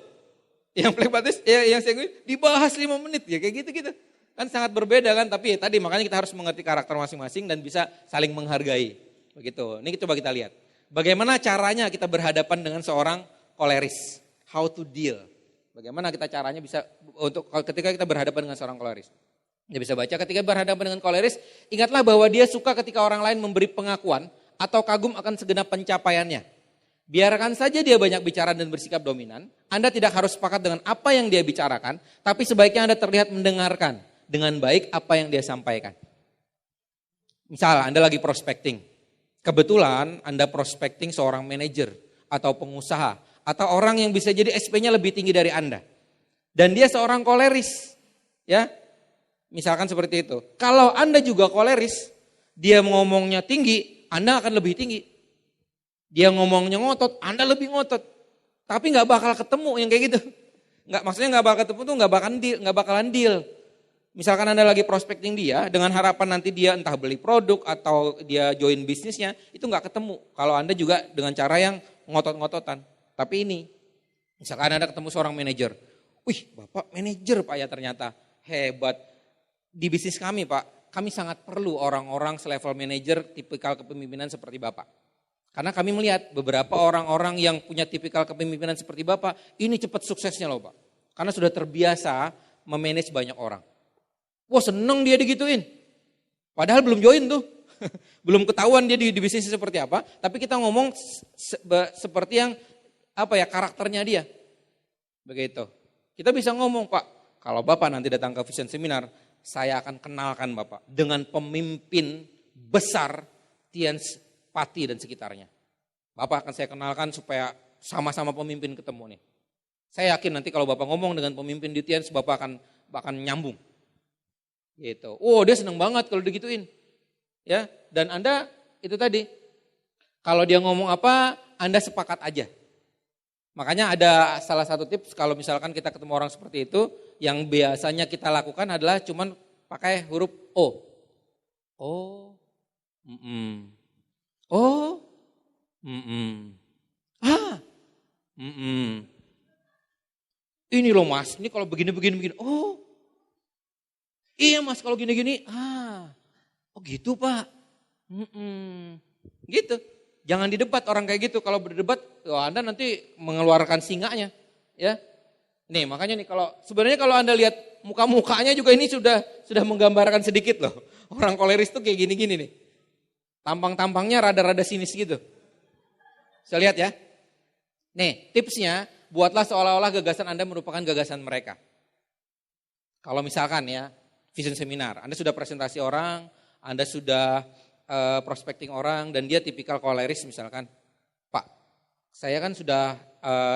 Yang plekmatis, yang sanguin dibahas 5 menit ya kayak gitu-gitu. Kan sangat berbeda kan, tapi tadi makanya kita harus mengerti karakter masing-masing dan bisa saling menghargai. Begitu, ini coba kita lihat. Bagaimana caranya kita berhadapan dengan seorang koleris? How to deal? Bagaimana kita caranya bisa untuk ketika kita berhadapan dengan seorang koleris? Dia bisa baca ketika berhadapan dengan koleris, ingatlah bahwa dia suka ketika orang lain memberi pengakuan atau kagum akan segenap pencapaiannya. Biarkan saja dia banyak bicara dan bersikap dominan, Anda tidak harus sepakat dengan apa yang dia bicarakan, tapi sebaiknya Anda terlihat mendengarkan dengan baik apa yang dia sampaikan. Misal Anda lagi prospecting. Kebetulan Anda prospecting seorang manajer atau pengusaha atau orang yang bisa jadi SP-nya lebih tinggi dari Anda. Dan dia seorang koleris. Ya. Misalkan seperti itu. Kalau Anda juga koleris, dia ngomongnya tinggi, Anda akan lebih tinggi. Dia ngomongnya ngotot, Anda lebih ngotot. Tapi nggak bakal ketemu yang kayak gitu. Maksudnya nggak bakal ketemu tuh nggak bakalan deal. Misalkan Anda lagi prospecting dia, dengan harapan nanti dia entah beli produk atau dia join bisnisnya, itu nggak ketemu. Kalau Anda juga dengan cara yang ngotot-ngototan. Tapi ini, misalkan Anda ketemu seorang manajer, wih Bapak manajer Pak ya ternyata, hebat. Di bisnis kami Pak, kami sangat perlu orang-orang selevel manajer tipikal kepemimpinan seperti Bapak. Karena kami melihat beberapa orang-orang yang punya tipikal kepemimpinan seperti Bapak, ini cepat suksesnya loh Pak. Karena sudah terbiasa memanage banyak orang. Wah seneng dia digituin. Padahal belum join tuh. Belum ketahuan dia di bisnis seperti apa. Tapi kita ngomong seperti yang karakternya dia. Begitu. Kita bisa ngomong Pak, kalau Bapak nanti datang ke Vision Seminar, saya akan kenalkan Bapak dengan pemimpin besar Tiens Pati dan sekitarnya. Bapak akan saya kenalkan supaya sama-sama pemimpin ketemu nih. Saya yakin nanti kalau Bapak ngomong dengan pemimpin di Tiens, Bapak akan nyambung. Gitu. Oh dia seneng banget kalau digituin. Ya, dan Anda itu tadi. Kalau dia ngomong apa, Anda sepakat aja. Makanya ada salah satu tips kalau misalkan kita ketemu orang seperti itu, yang biasanya kita lakukan adalah cuman pakai huruf O. Oh. Oh. Ah. Ini loh Mas, ini kalau begini. Oh. Iya Mas kalau gini-gini, oh gitu Pak. Gitu. Jangan didebat orang kayak gitu. Kalau berdebat, Anda nanti mengeluarkan singanya. Ya. Nih makanya nih sebenarnya kalau Anda lihat muka-mukanya juga ini sudah menggambarkan sedikit loh. Orang koleris tuh kayak gini-gini nih. Tampang-tampangnya rada-rada sinis gitu. Saya lihat ya. Nih tipsnya, buatlah seolah-olah gagasan Anda merupakan gagasan mereka. Kalau misalkan ya, Vision Seminar, Anda sudah presentasi orang, Anda sudah prospecting orang, dan dia tipikal koleris misalkan, Pak, saya kan sudah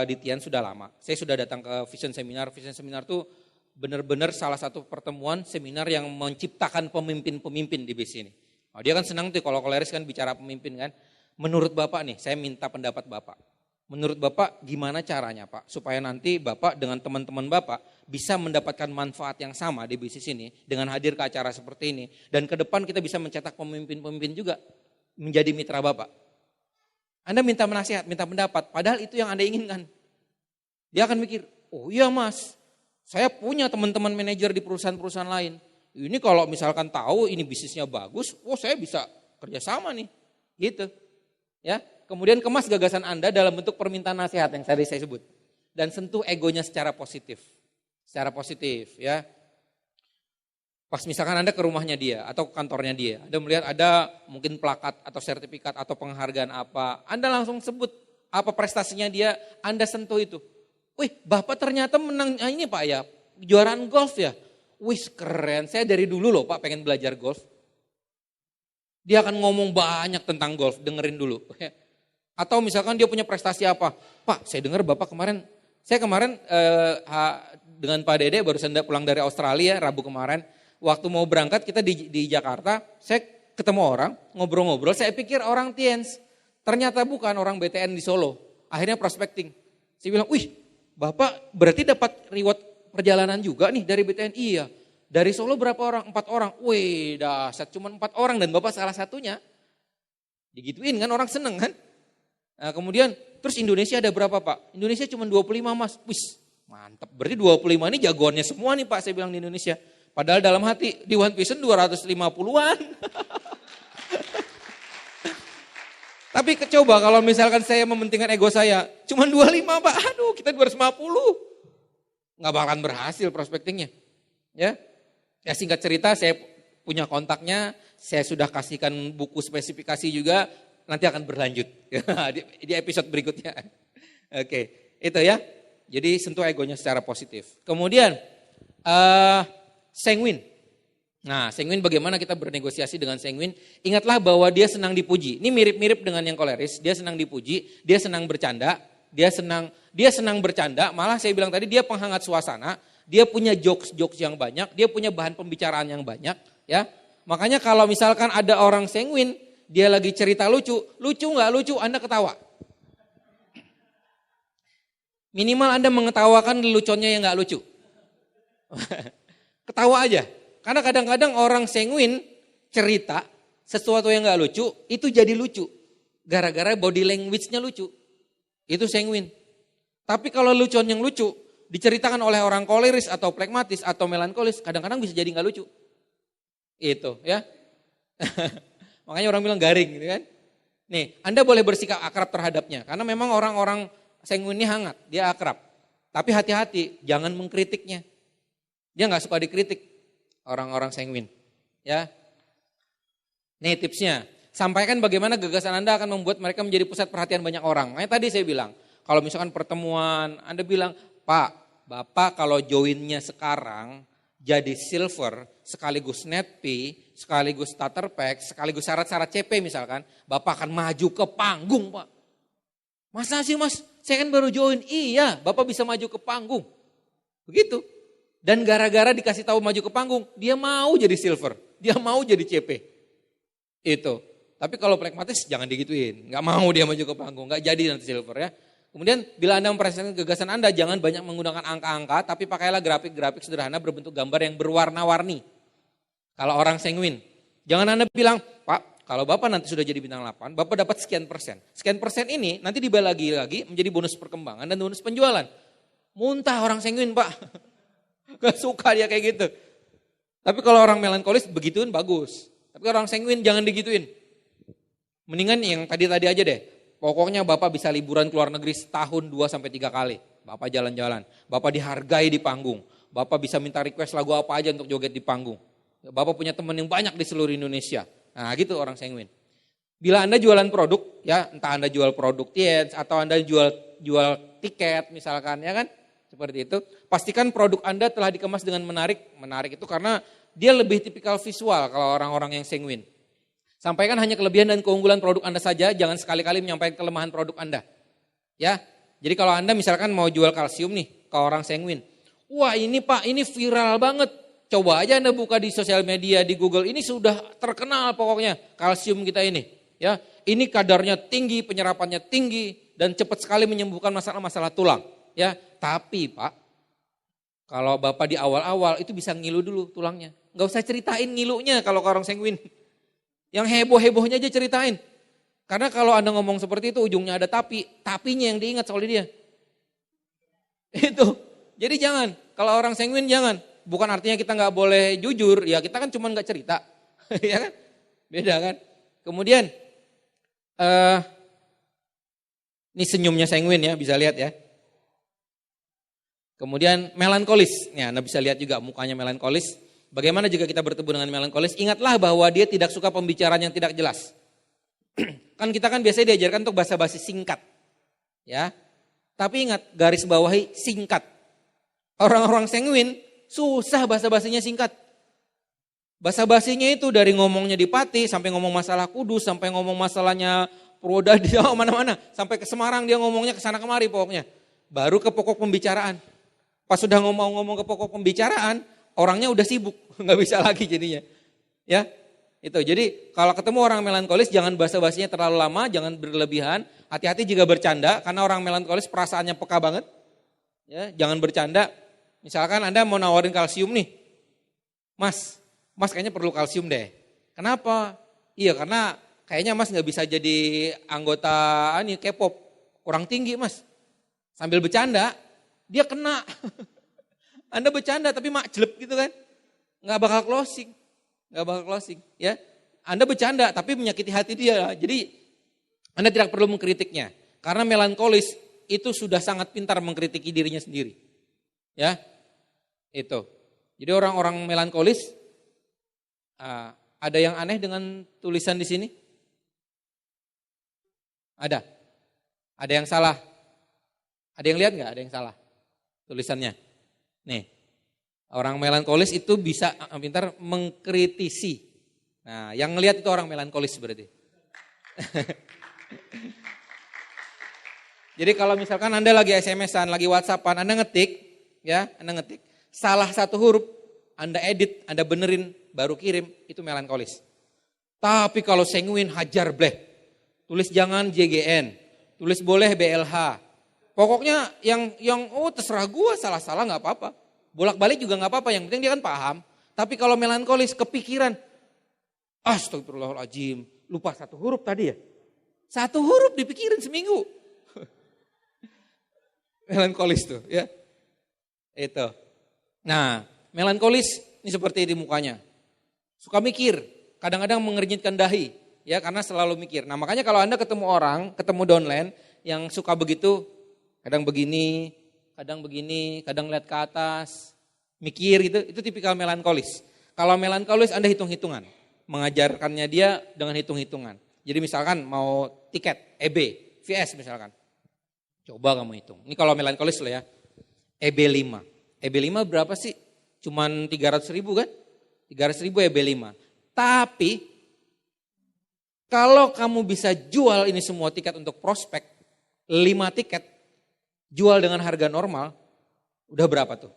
di Tian sudah lama, saya sudah datang ke Vision Seminar tuh benar-benar salah satu pertemuan seminar yang menciptakan pemimpin-pemimpin di bisnis ini. Oh, dia kan senang tuh kalau koleris kan bicara pemimpin kan, menurut Bapak nih, saya minta pendapat Bapak. Menurut Bapak gimana caranya Pak supaya nanti Bapak dengan teman-teman Bapak bisa mendapatkan manfaat yang sama di bisnis ini dengan hadir ke acara seperti ini dan ke depan kita bisa mencetak pemimpin-pemimpin juga menjadi mitra Bapak. Anda minta nasihat, minta pendapat, padahal itu yang Anda inginkan. Dia akan mikir, oh iya Mas, saya punya teman-teman manajer di perusahaan-perusahaan lain. Ini kalau misalkan tahu ini bisnisnya bagus, saya bisa kerjasama nih, gitu. Ya, kemudian kemas gagasan Anda dalam bentuk permintaan nasihat yang tadi saya sebut. Dan sentuh egonya secara positif. Secara positif ya. Pas misalkan Anda ke rumahnya dia atau ke kantornya dia, Anda melihat ada mungkin plakat atau sertifikat atau penghargaan apa, Anda langsung sebut apa prestasinya dia, Anda sentuh itu. Wih, Bapak ternyata menang ini Pak ya, kejuaraan golf ya. Wih, keren, saya dari dulu loh Pak pengen belajar golf. Dia akan ngomong banyak tentang golf, dengerin dulu. Atau misalkan dia punya prestasi apa, Pak saya dengar Bapak saya kemarin dengan Pak Dede baru pulang dari Australia Rabu kemarin. Waktu mau berangkat kita di Jakarta, saya ketemu orang, ngobrol-ngobrol, saya pikir orang Tiens. Ternyata bukan, orang BTN di Solo. Akhirnya prospecting. Saya bilang, wih Bapak berarti dapat reward perjalanan juga nih dari BTN? Iya. Dari Solo berapa orang? 4 orang. Wih dahsyat, cuma 4 orang dan Bapak salah satunya. Digituin kan, orang seneng kan. Nah, kemudian, terus Indonesia ada berapa Pak? Indonesia cuma 25 Mas. Wih mantap, berarti 25 ini jagoannya semua nih Pak, saya bilang di Indonesia. Padahal dalam hati di One Vision 250-an. Tapi coba kalau misalkan saya mementingkan ego saya, cuma 25 Pak, aduh kita 250. Nggak bakalan berhasil prospectingnya. Ya singkat cerita saya punya kontaknya, saya sudah kasihkan buku spesifikasi juga, nanti akan berlanjut di episode berikutnya. Oke, itu ya. Jadi sentuh egonya secara positif. Kemudian sanguin. Nah, sanguin bagaimana kita bernegosiasi dengan sanguin? Ingatlah bahwa dia senang dipuji. Ini mirip-mirip dengan yang koleris. Dia senang dipuji, dia senang bercanda, dia senang bercanda. Malah saya bilang tadi dia penghangat suasana. Dia punya jokes yang banyak, dia punya bahan pembicaraan yang banyak. Ya, makanya kalau misalkan ada orang sanguin, dia lagi cerita lucu nggak lucu, Anda ketawa. Minimal Anda mengetawakan leluconnya yang nggak lucu. Ketawa aja. Karena kadang-kadang orang sanguin cerita sesuatu yang gak lucu, itu jadi lucu. Gara-gara body language-nya lucu. Itu sanguin. Tapi kalau lelucon yang lucu, diceritakan oleh orang koleris atau pragmatis atau melankolis, kadang-kadang bisa jadi gak lucu. Itu ya. Makanya orang bilang garing gitu kan. Nih, Anda boleh bersikap akrab terhadapnya. Karena memang orang-orang sanguin ini hangat, dia akrab. Tapi hati-hati, jangan mengkritiknya. Dia gak suka dikritik, orang-orang sanguin. Ya. Nih tipsnya, sampaikan bagaimana gagasan Anda akan membuat mereka menjadi pusat perhatian banyak orang. Makanya tadi saya bilang, kalau misalkan pertemuan, Anda bilang, Pak, Bapak kalau joinnya sekarang jadi silver, sekaligus net fee, sekaligus starter pack, sekaligus syarat-syarat CP misalkan, Bapak akan maju ke panggung Pak. Masa sih Mas, saya kan baru join, iya Bapak bisa maju ke panggung. Begitu. Dan gara-gara dikasih tahu maju ke panggung, dia mau jadi silver, dia mau jadi CP. Itu. Tapi kalau pragmatis jangan digituin, nggak mau dia maju ke panggung, nggak jadi nanti silver ya. Kemudian bila Anda mempresentasikan gagasan Anda, jangan banyak menggunakan angka-angka, tapi pakailah grafik-grafik sederhana berbentuk gambar yang berwarna-warni. Kalau orang sanguin, jangan Anda bilang, Pak, kalau Bapak nanti sudah jadi bintang 8, Bapak dapat sekian persen. Sekian persen ini nanti dibagi lagi menjadi bonus perkembangan dan bonus penjualan. Muntah orang sanguin Pak. Gak suka dia kayak gitu. Tapi kalau orang melankolis begituin bagus. Tapi orang sanguin jangan digituin. Mendingan yang tadi-tadi aja deh. Pokoknya Bapak bisa liburan ke luar negeri setahun 2-3 kali. Bapak jalan-jalan. Bapak dihargai di panggung. Bapak bisa minta request lagu apa aja untuk joget di panggung. Bapak punya teman yang banyak di seluruh Indonesia. Nah gitu orang sanguin. Bila Anda jualan produk, ya entah Anda jual produk Tiens atau Anda jual tiket misalkan ya kan. Seperti itu, pastikan produk Anda telah dikemas dengan menarik. Menarik itu karena dia lebih tipikal visual kalau orang-orang yang sanguin. Sampaikan hanya kelebihan dan keunggulan produk Anda saja, jangan sekali-kali menyampaikan kelemahan produk Anda. Ya, jadi kalau Anda misalkan mau jual kalsium nih ke orang sanguin. Wah ini Pak, ini viral banget. Coba aja Anda buka di sosial media, di Google, ini sudah terkenal pokoknya kalsium kita ini. Ya, ini kadarnya tinggi, penyerapannya tinggi, dan cepat sekali menyembuhkan masalah-masalah tulang. Ya, tapi Pak, kalau Bapak di awal-awal itu bisa ngilu dulu tulangnya. Gak usah ceritain ngilunya kalau ke orang sanguin. Yang heboh-hebohnya aja ceritain. Karena kalau Anda ngomong seperti itu ujungnya ada tapinya yang diingat soal dia. Itu. Jadi jangan, kalau orang sanguin jangan. Bukan artinya kita gak boleh jujur, ya kita kan cuma gak cerita. Ya kan? Beda kan? Kemudian, ini senyumnya sanguin ya, bisa lihat ya. Kemudian melankolis, ya Anda bisa lihat juga mukanya melankolis. Bagaimana jika kita bertemu dengan melankolis? Ingatlah bahwa dia tidak suka pembicaraan yang tidak jelas. Kan kita kan biasanya diajarkan untuk basa-basi singkat. Ya. Tapi ingat, garis bawahi singkat. Orang-orang sanguin susah basa-basinya singkat. Basa-basinya itu dari ngomongnya di Pati sampai ngomong masalah Kudus, sampai ngomong masalahnya Purwodadi, mana-mana. Sampai ke Semarang dia ngomongnya ke sana kemari pokoknya. Baru ke pokok pembicaraan. Pas sudah ngomong ke pokok pembicaraan, orangnya udah sibuk, nggak bisa lagi jadinya. Ya, itu. Jadi kalau ketemu orang melankolis jangan basa-basinya terlalu lama, jangan berlebihan. Hati-hati jika bercanda, karena orang melankolis perasaannya peka banget. Ya, jangan bercanda. Misalkan Anda mau nawarin kalsium nih, Mas kayaknya perlu kalsium deh. Kenapa? Iya karena kayaknya Mas nggak bisa jadi anggota K-pop, kurang tinggi Mas. Sambil bercanda, dia kena. Anda bercanda tapi makjelep gitu kan. Nggak bakal closing. Ya. Anda bercanda tapi menyakiti hati dia. Jadi Anda tidak perlu mengkritiknya. Karena melankolis itu sudah sangat pintar mengkritiki dirinya sendiri. Ya, itu. Jadi orang-orang melankolis, ada yang aneh dengan tulisan di sini? Ada yang salah? Ada yang lihat nggak? Ada yang salah tulisannya? Nih, orang melankolis itu bisa pintar mengkritisi. Nah, yang ngelihat itu orang melankolis berarti. Jadi kalau misalkan Anda lagi SMS-an, lagi WhatsApp-an, Anda ngetik, salah satu huruf, Anda edit, Anda benerin, baru kirim, itu melankolis. Tapi kalau sanguin hajar bleh, tulis jangan JGN, tulis boleh BLH. Pokoknya yang terserah gua, salah-salah nggak apa-apa. Bolak-balik juga nggak apa-apa, yang penting dia kan paham. Tapi kalau melankolis kepikiran, astagfirullahaladzim, lupa satu huruf tadi ya. Satu huruf dipikirin seminggu. Melankolis tuh ya. Itu. Nah, melankolis ini seperti di mukanya. Suka mikir, kadang-kadang mengernyitkan dahi ya karena selalu mikir. Nah, makanya kalau Anda ketemu downline yang suka begitu, kadang begini, kadang lihat ke atas, mikir gitu, itu tipikal melankolis. Kalau melankolis Anda hitung-hitungan, mengajarkannya dia dengan hitung-hitungan. Jadi misalkan mau tiket EB, VS misalkan. Coba kamu hitung. Ini kalau melankolis loh ya. EB5. EB5 berapa sih? Cuman 300.000 kan? 300.000 EB5. Tapi kalau kamu bisa jual ini semua tiket untuk prospek, 5 tiket, jual dengan harga normal, udah berapa tuh?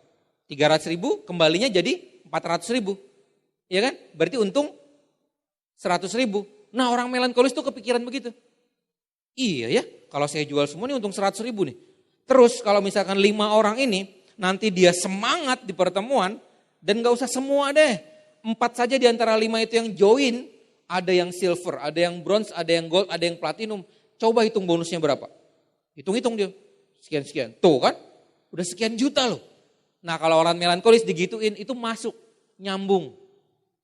300.000 kembalinya jadi 400.000. Iya kan? Berarti untung 100.000. Nah orang melankolis tuh kepikiran begitu. Iya ya, kalau saya jual semua ini untung 100.000 nih. Terus kalau misalkan 5 orang ini, nanti dia semangat di pertemuan, dan gak usah semua deh. 4 saja di antara 5 itu yang join, ada yang silver, ada yang bronze, ada yang gold, ada yang platinum. Coba hitung bonusnya berapa. Hitung-hitung dia, sekian-sekian. Tuh kan, udah sekian juta loh. Nah kalau orang melankolis digituin, itu masuk, nyambung.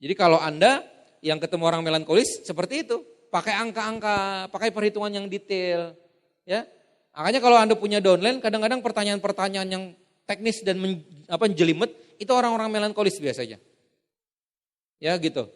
Jadi kalau Anda yang ketemu orang melankolis, seperti itu. Pakai angka-angka, pakai perhitungan yang detail. Ya, makanya kalau Anda punya downline, kadang-kadang pertanyaan-pertanyaan yang teknis dan jelimet, itu orang-orang melankolis biasanya. Ya gitu.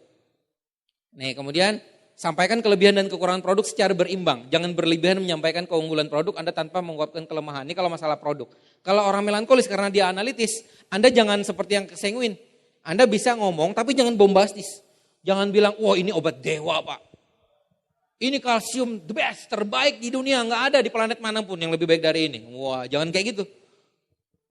Nih kemudian sampaikan kelebihan dan kekurangan produk secara berimbang. Jangan berlebihan menyampaikan keunggulan produk Anda tanpa menguapkan kelemahan. Ini kalau masalah produk. Kalau orang melankolis karena dia analitis, Anda jangan seperti yang sanguin. Anda bisa ngomong tapi jangan bombastis. Jangan bilang, wah ini obat dewa Pak. Ini kalsium the best, terbaik di dunia. Nggak ada di planet manapun yang lebih baik dari ini. Wah jangan kayak gitu.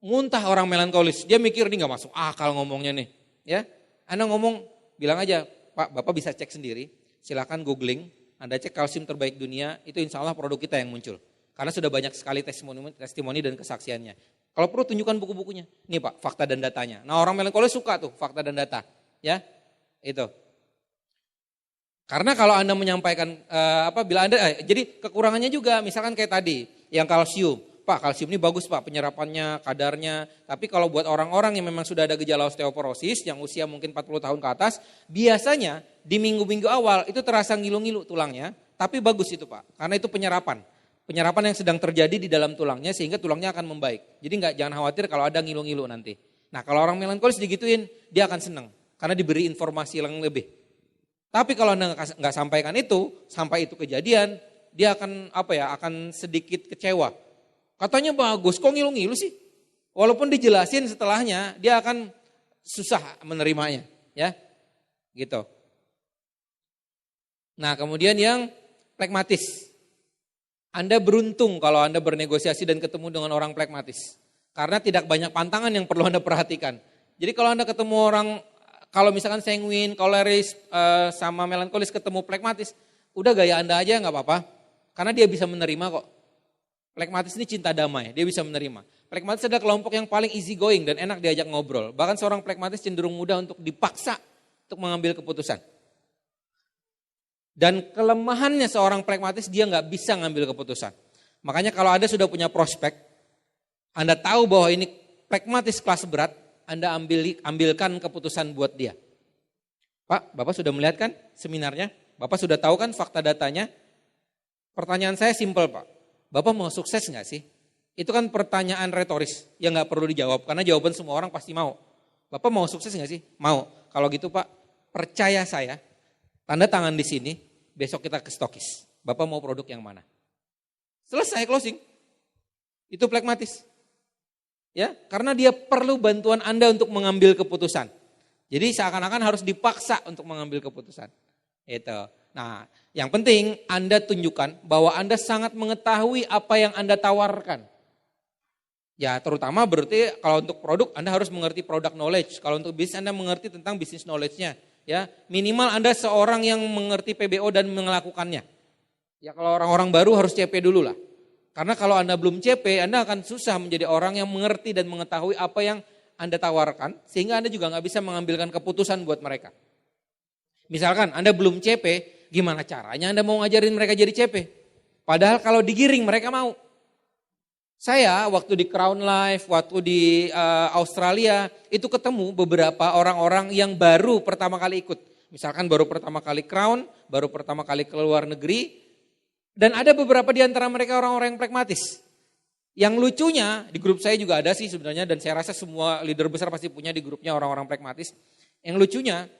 Muntah orang melankolis. Dia mikir ini nggak masuk akal ngomongnya nih. Ya, Anda ngomong bilang aja, Pak Bapak bisa cek sendiri. Silakan googling. Anda cek kalsium terbaik dunia. Itu insya Allah produk kita yang muncul. Karena sudah banyak sekali testimoni dan kesaksiannya. Kalau perlu tunjukkan buku-bukunya. Nih Pak, fakta dan datanya. Nah orang melankolis suka tuh fakta dan data. Ya, itu. Karena kalau Anda menyampaikan jadi kekurangannya juga misalkan kayak tadi yang kalsium. Pak, kalsium ini bagus Pak penyerapannya, kadarnya. Tapi kalau buat orang-orang yang memang sudah ada gejala osteoporosis yang usia mungkin 40 tahun ke atas, biasanya di minggu-minggu awal itu terasa ngilu-ngilu tulangnya, tapi bagus itu Pak. Karena itu penyerapan. Penyerapan yang sedang terjadi di dalam tulangnya sehingga tulangnya akan membaik. Jadi jangan khawatir kalau ada ngilu-ngilu nanti. Nah, kalau orang melankolis digituin, dia akan senang. karena diberi informasi yang lebih. Tapi kalau Anda nggak sampaikan itu, sampai itu kejadian, dia akan akan sedikit kecewa. Katanya bagus, kok ngilu-ngilu sih? Walaupun dijelasin setelahnya, dia akan susah menerimanya, ya. Gitu. Nah, kemudian yang pragmatis. Anda beruntung kalau Anda bernegosiasi dan ketemu dengan orang pragmatis. Karena tidak banyak pantangan yang perlu Anda perhatikan. Jadi kalau Anda ketemu orang, kalau misalkan sanguin, koleris, sama melankolis ketemu pragmatis, udah gaya Anda aja nggak apa-apa. Karena dia bisa menerima kok. Pragmatis ini cinta damai, dia bisa menerima. Pragmatis adalah kelompok yang paling easy going dan enak diajak ngobrol. Bahkan seorang pragmatis cenderung mudah untuk dipaksa untuk mengambil keputusan. Dan kelemahannya seorang pragmatis, dia nggak bisa ngambil keputusan. Makanya kalau Anda sudah punya prospek, Anda tahu bahwa ini pragmatis kelas berat, Anda ambilkan keputusan buat dia. Pak, Bapak sudah melihat kan seminarnya? Bapak sudah tahu kan fakta datanya? Pertanyaan saya simpel Pak, Bapak mau sukses nggak sih? Itu kan pertanyaan retoris yang nggak perlu dijawab, karena jawaban semua orang pasti mau. Bapak mau sukses nggak sih? Mau. Kalau gitu Pak, percaya saya, tanda tangan di sini, besok kita ke Stokis. Bapak mau produk yang mana? Selesai closing. Itu pragmatis. Ya, karena dia perlu bantuan Anda untuk mengambil keputusan. Jadi seakan-akan harus dipaksa untuk mengambil keputusan. Itu. Nah, yang penting Anda tunjukkan bahwa Anda sangat mengetahui apa yang Anda tawarkan. Ya, terutama berarti kalau untuk produk Anda harus mengerti product knowledge. Kalau untuk bisnis Anda mengerti tentang bisnis knowledge-nya. Ya, minimal Anda seorang yang mengerti PBO dan melakukannya. Ya, kalau orang-orang baru harus CP dulu lah. Karena kalau Anda belum CP, Anda akan susah menjadi orang yang mengerti dan mengetahui apa yang Anda tawarkan, sehingga Anda juga nggak bisa mengambilkan keputusan buat mereka. Misalkan Anda belum CP, gimana caranya Anda mau ngajarin mereka jadi CP? Padahal kalau digiring mereka mau. Saya waktu di Crown Life, waktu di Australia, itu ketemu beberapa orang-orang yang baru pertama kali ikut. Misalkan baru pertama kali Crown, baru pertama kali ke luar negeri, dan ada beberapa di antara mereka orang-orang yang pragmatis. Yang lucunya, di grup saya juga ada sih sebenarnya, dan saya rasa semua leader besar pasti punya di grupnya orang-orang pragmatis. Yang lucunya,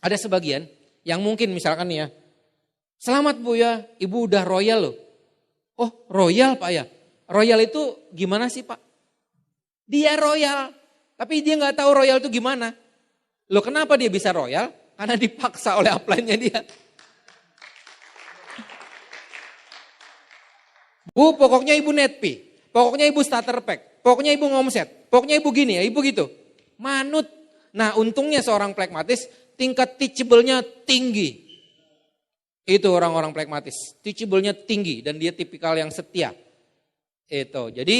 ada sebagian yang mungkin misalkan nih ya, selamat Bu ya, Ibu udah royal loh. Oh royal Pak ya, royal itu gimana sih Pak? Dia royal, tapi dia gak tahu royal itu gimana. Loh kenapa dia bisa royal? Karena dipaksa oleh upline-nya dia. Bu, pokoknya Ibu netpi, pokoknya Ibu starter pack, pokoknya Ibu ngomset, pokoknya Ibu gini ya, Ibu gitu. Manut. Nah untungnya seorang pragmatis tingkat teachable-nya tinggi. Itu orang-orang pragmatis, teachable-nya tinggi dan dia tipikal yang setia. Itu. Jadi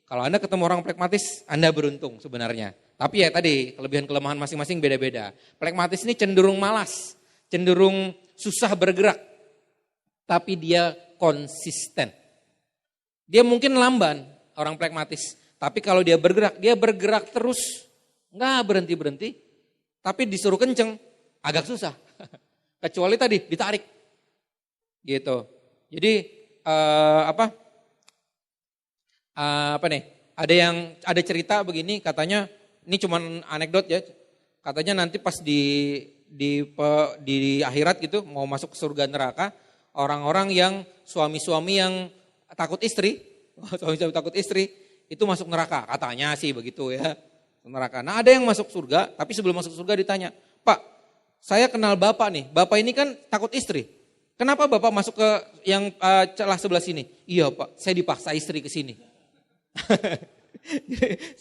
kalau Anda ketemu orang pragmatis, Anda beruntung sebenarnya. Tapi ya tadi kelebihan kelemahan masing-masing beda-beda. Pragmatis ini cenderung malas, cenderung susah bergerak. Tapi dia konsisten. Dia mungkin lamban orang pragmatis, tapi kalau dia bergerak terus, nggak berhenti-berhenti, tapi disuruh kenceng, agak susah. Kecuali tadi ditarik, gitu. Jadi ada cerita begini, katanya ini cuman anekdot ya, katanya nanti pas di akhirat gitu mau masuk ke surga neraka, orang-orang yang suami-suami yang takut istri, suami-suami takut istri, itu masuk neraka, katanya sih begitu ya, neraka. Nah ada yang masuk surga, tapi sebelum masuk surga ditanya, Pak, saya kenal Bapak nih, Bapak ini kan takut istri, kenapa Bapak masuk ke yang celah sebelah sini? Iya Pak, saya dipaksa istri ke sini.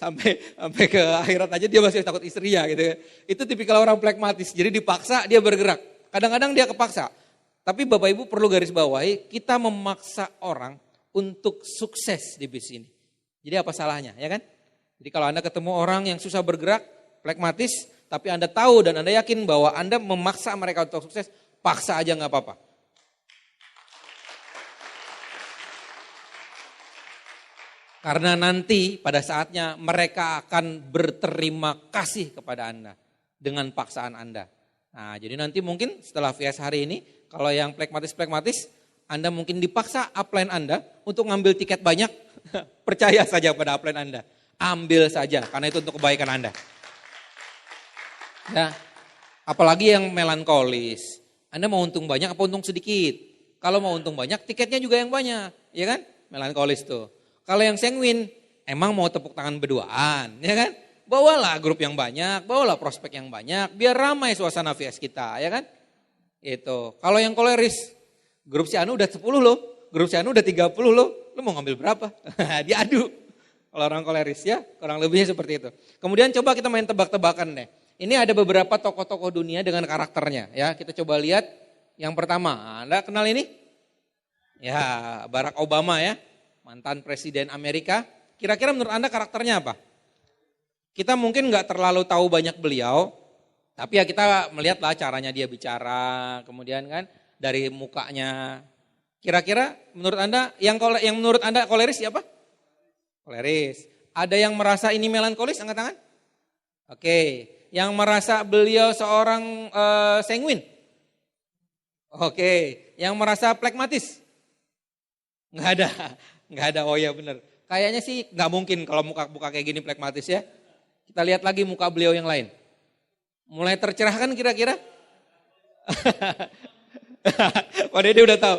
sampai ke akhirat aja dia masih takut istrinya gitu ya. Itu tipikal orang pragmatis, jadi dipaksa dia bergerak, kadang-kadang dia kepaksa. Tapi Bapak Ibu perlu garis bawahi, kita memaksa orang untuk sukses di bisnis ini. Jadi apa salahnya, ya kan? Jadi kalau Anda ketemu orang yang susah bergerak, pragmatis, tapi Anda tahu dan Anda yakin bahwa Anda memaksa mereka untuk sukses, paksa aja nggak apa-apa. Karena nanti pada saatnya mereka akan berterima kasih kepada Anda dengan paksaan Anda. Nah, jadi nanti mungkin setelah VS hari ini, kalau yang pragmatis, Anda mungkin dipaksa upline Anda untuk ngambil tiket banyak, percaya saja pada upline Anda. Ambil saja, karena itu untuk kebaikan Anda. Ya, apalagi yang melankolis. Anda mau untung banyak apa untung sedikit? Kalau mau untung banyak, tiketnya juga yang banyak, ya kan? Melankolis tuh. Kalau yang sanguin, emang mau tepuk tangan berduaan, ya kan? Bawalah grup yang banyak, bawalah prospek yang banyak, biar ramai suasana VS kita, ya kan? Itu. Kalau yang koleris, grup si Anu udah 10 loh, grup si Anu udah 30 loh, lu mau ngambil berapa? Diadu. Kalau orang koleris ya, kurang lebihnya seperti itu. Kemudian coba kita main tebak-tebakan deh. Ini ada beberapa tokoh-tokoh dunia dengan karakternya ya. Kita coba lihat yang pertama. Anda kenal ini? Ya, Barack Obama ya, mantan presiden Amerika. Kira-kira menurut Anda karakternya apa? Kita mungkin nggak terlalu tahu banyak beliau, tapi ya kita melihatlah caranya dia bicara, kemudian kan dari mukanya. Kira-kira menurut Anda yang menurut Anda koleris siapa? Koleris. Ada yang merasa ini melankolis, angkat tangan? Oke. Yang merasa beliau seorang sanguin? Oke. Yang merasa plekmatis? Nggak ada. Oh ya benar. Kayaknya sih nggak mungkin kalau muka kayak gini plekmatis ya. Kita lihat lagi muka beliau yang lain. Mulai tercerahkan kira-kira? Pak Dede udah tahu.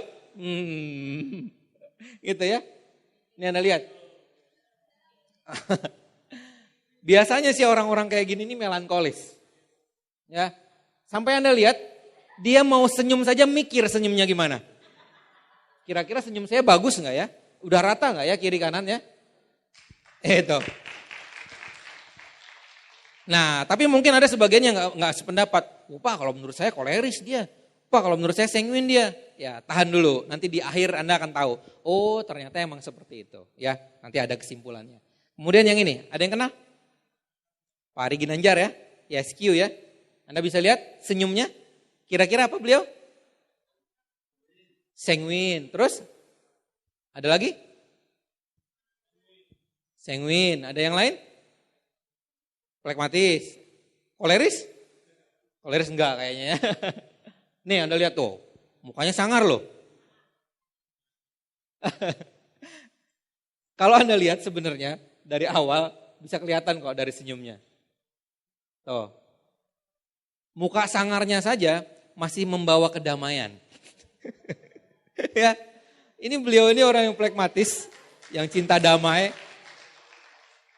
Gitu ya. Ini Anda lihat. Biasanya sih orang-orang kayak gini nih melankolis. Ya. Sampai Anda lihat, dia mau senyum saja mikir senyumnya gimana. Kira-kira senyum saya bagus nggak ya? Udah rata nggak ya kiri kanan ya? Itu. Nah, tapi mungkin ada sebagian yang nggak sependapat. Pak, kalau menurut saya koleris dia. Pak, kalau menurut saya sanguin dia. Ya, tahan dulu. Nanti di akhir Anda akan tahu. Oh, ternyata emang seperti itu. Ya, nanti ada kesimpulannya. Kemudian yang ini, ada yang kenal? Pak Ari Ginanjar ya, YSQ ya. Anda bisa lihat senyumnya. Kira-kira apa beliau? Sanguin. Terus? Ada lagi? Sanguin. Ada yang lain? Plekmatis. Koleris? Koleris enggak kayaknya ya. Nih Anda lihat tuh, mukanya sangar loh. Kalau Anda lihat sebenarnya dari awal bisa kelihatan kok dari senyumnya. Tuh. Muka sangarnya saja masih membawa kedamaian. Ya. Ini beliau ini orang yang plekmatis, yang cinta damai.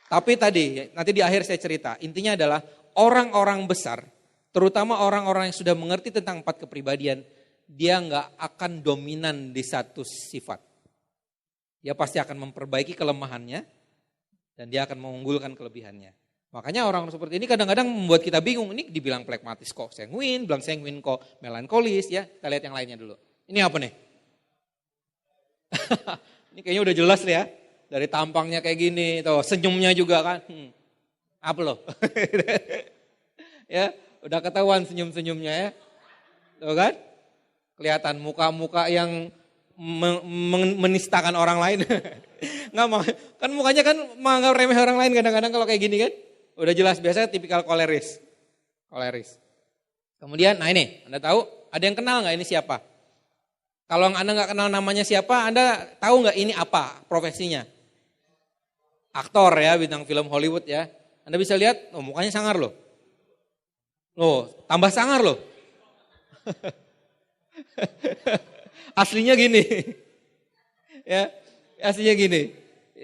Tapi tadi, nanti di akhir saya cerita, intinya adalah orang-orang besar, terutama orang-orang yang sudah mengerti tentang 4 kepribadian, dia nggak akan dominan di satu sifat. Dia pasti akan memperbaiki kelemahannya, dan dia akan mengunggulkan kelebihannya. Makanya orang seperti ini kadang-kadang membuat kita bingung, ini dibilang plekmatis kok sanguin, bilang sanguin kok melankolis ya. Kita lihat yang lainnya dulu. Ini apa nih? Ini kayaknya udah jelas nih ya. Dari tampangnya kayak gini, tuh senyumnya juga kan. Apa loh? Ya, udah ketahuan senyum-senyumnya ya. Tuh kan? Kelihatan muka-muka yang menistakan orang lain. Nggak mau, kan mukanya kan menganggap remeh orang lain kadang-kadang kalau kayak gini kan. Udah jelas biasanya tipikal koleris. Koleris. Kemudian, nah ini, Anda tahu ada yang kenal nggak ini siapa? Kalau Anda nggak kenal namanya siapa, Anda tahu nggak ini apa profesinya? Aktor ya, bintang film Hollywood ya. Anda bisa lihat, oh mukanya sangar loh. Loh, tambah sangar loh. Aslinya gini. Ya, aslinya gini.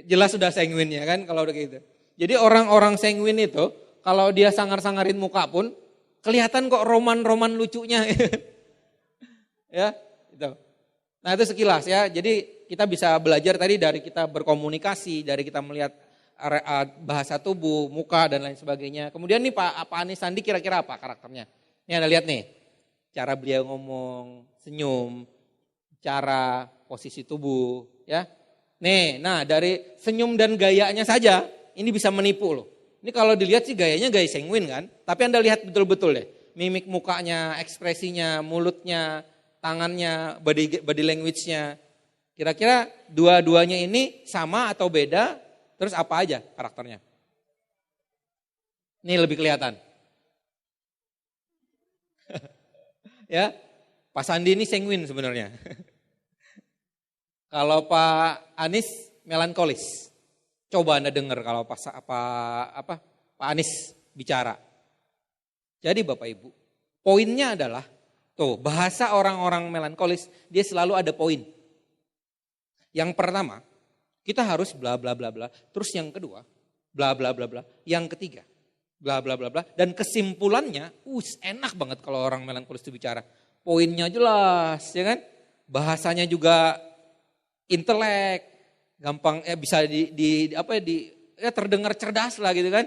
Jelas sudah sanguin ya kan kalau udah gitu. Jadi orang-orang sanguin itu kalau dia sangar-sangarin muka pun kelihatan kok roman-roman lucunya. Ya, itu. Nah, itu sekilas ya. Jadi kita bisa belajar tadi dari kita berkomunikasi, dari kita melihat bahasa tubuh, muka dan lain sebagainya. Kemudian nih Pak Anies Sandi kira-kira apa karakternya? Ini Anda lihat nih. Cara beliau ngomong, senyum, cara posisi tubuh, ya. Nih, nah dari senyum dan gayanya saja ini bisa menipu loh. Ini kalau dilihat sih gayanya gaya sanguin kan, tapi Anda lihat betul-betul deh. Mimik mukanya, ekspresinya, mulutnya, tangannya, body language-nya. Kira-kira dua-duanya ini sama atau beda, terus apa aja karakternya? Ini lebih kelihatan. Ya, Pak Sandi ini sanguin sebenarnya. Kalau Pak Anies melankolis. Coba Anda dengar kalau Pak Anies bicara. Jadi Bapak Ibu, poinnya adalah, tuh bahasa orang-orang melankolis, dia selalu ada poin. Yang pertama, kita harus bla bla bla bla. Terus yang kedua, bla bla bla bla. Yang ketiga, bla bla bla bla. Dan kesimpulannya, enak banget kalau orang melankolis itu bicara. Poinnya jelas, ya kan? Bahasanya juga intelek, gampang bisa terdengar cerdas lah gitu kan.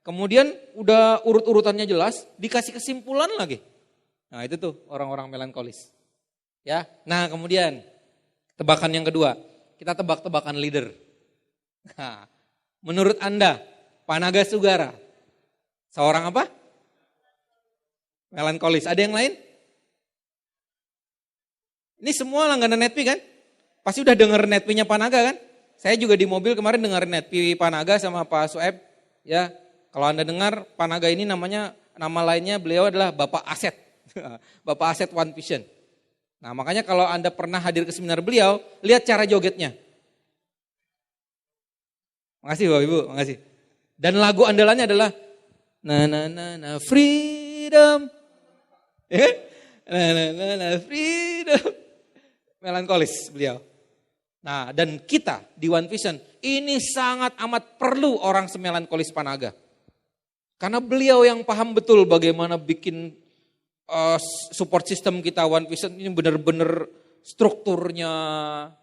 Kemudian udah urut-urutannya jelas, dikasih kesimpulan lagi. Nah itu tuh orang-orang melankolis. Ya, nah kemudian tebakan yang kedua, kita tebak-tebakan leader. Nah, menurut Anda, Panaga Sugara, seorang apa? Melankolis. Ada yang lain? Ini semua langganan Netpi kan? Pasti udah denger Netpi-nya Panaga kan? Saya juga di mobil kemarin denger Netpi Panaga sama Pak Sueb. Ya, kalau Anda dengar Panaga ini nama lainnya beliau adalah Bapak Aset. Bapak Aset One Vision. Nah makanya kalau Anda pernah hadir ke seminar beliau, lihat cara jogetnya. Makasih Bapak Ibu, makasih. Dan lagu andalannya adalah na freedom. Freedom. Melankolis beliau. Nah dan kita di One Vision ini sangat amat perlu orang semelankolis Panaga. Karena beliau yang paham betul bagaimana bikin support system kita One Vision ini benar-benar strukturnya,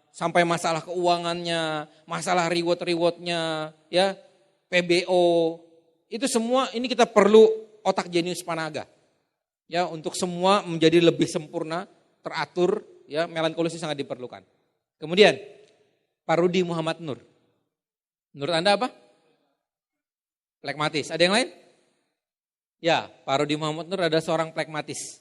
sampai masalah keuangannya, masalah reward-rewardnya, ya PBO, itu semua ini kita perlu otak jenius Panaga. Ya, untuk semua menjadi lebih sempurna, teratur, ya melankolis sangat diperlukan. Kemudian Pak Rudi Muhammad Nur. Menurut Anda apa? Pragmatis. Ada yang lain? Ya, Pak Rudi Muhammad Nur adalah seorang pragmatis.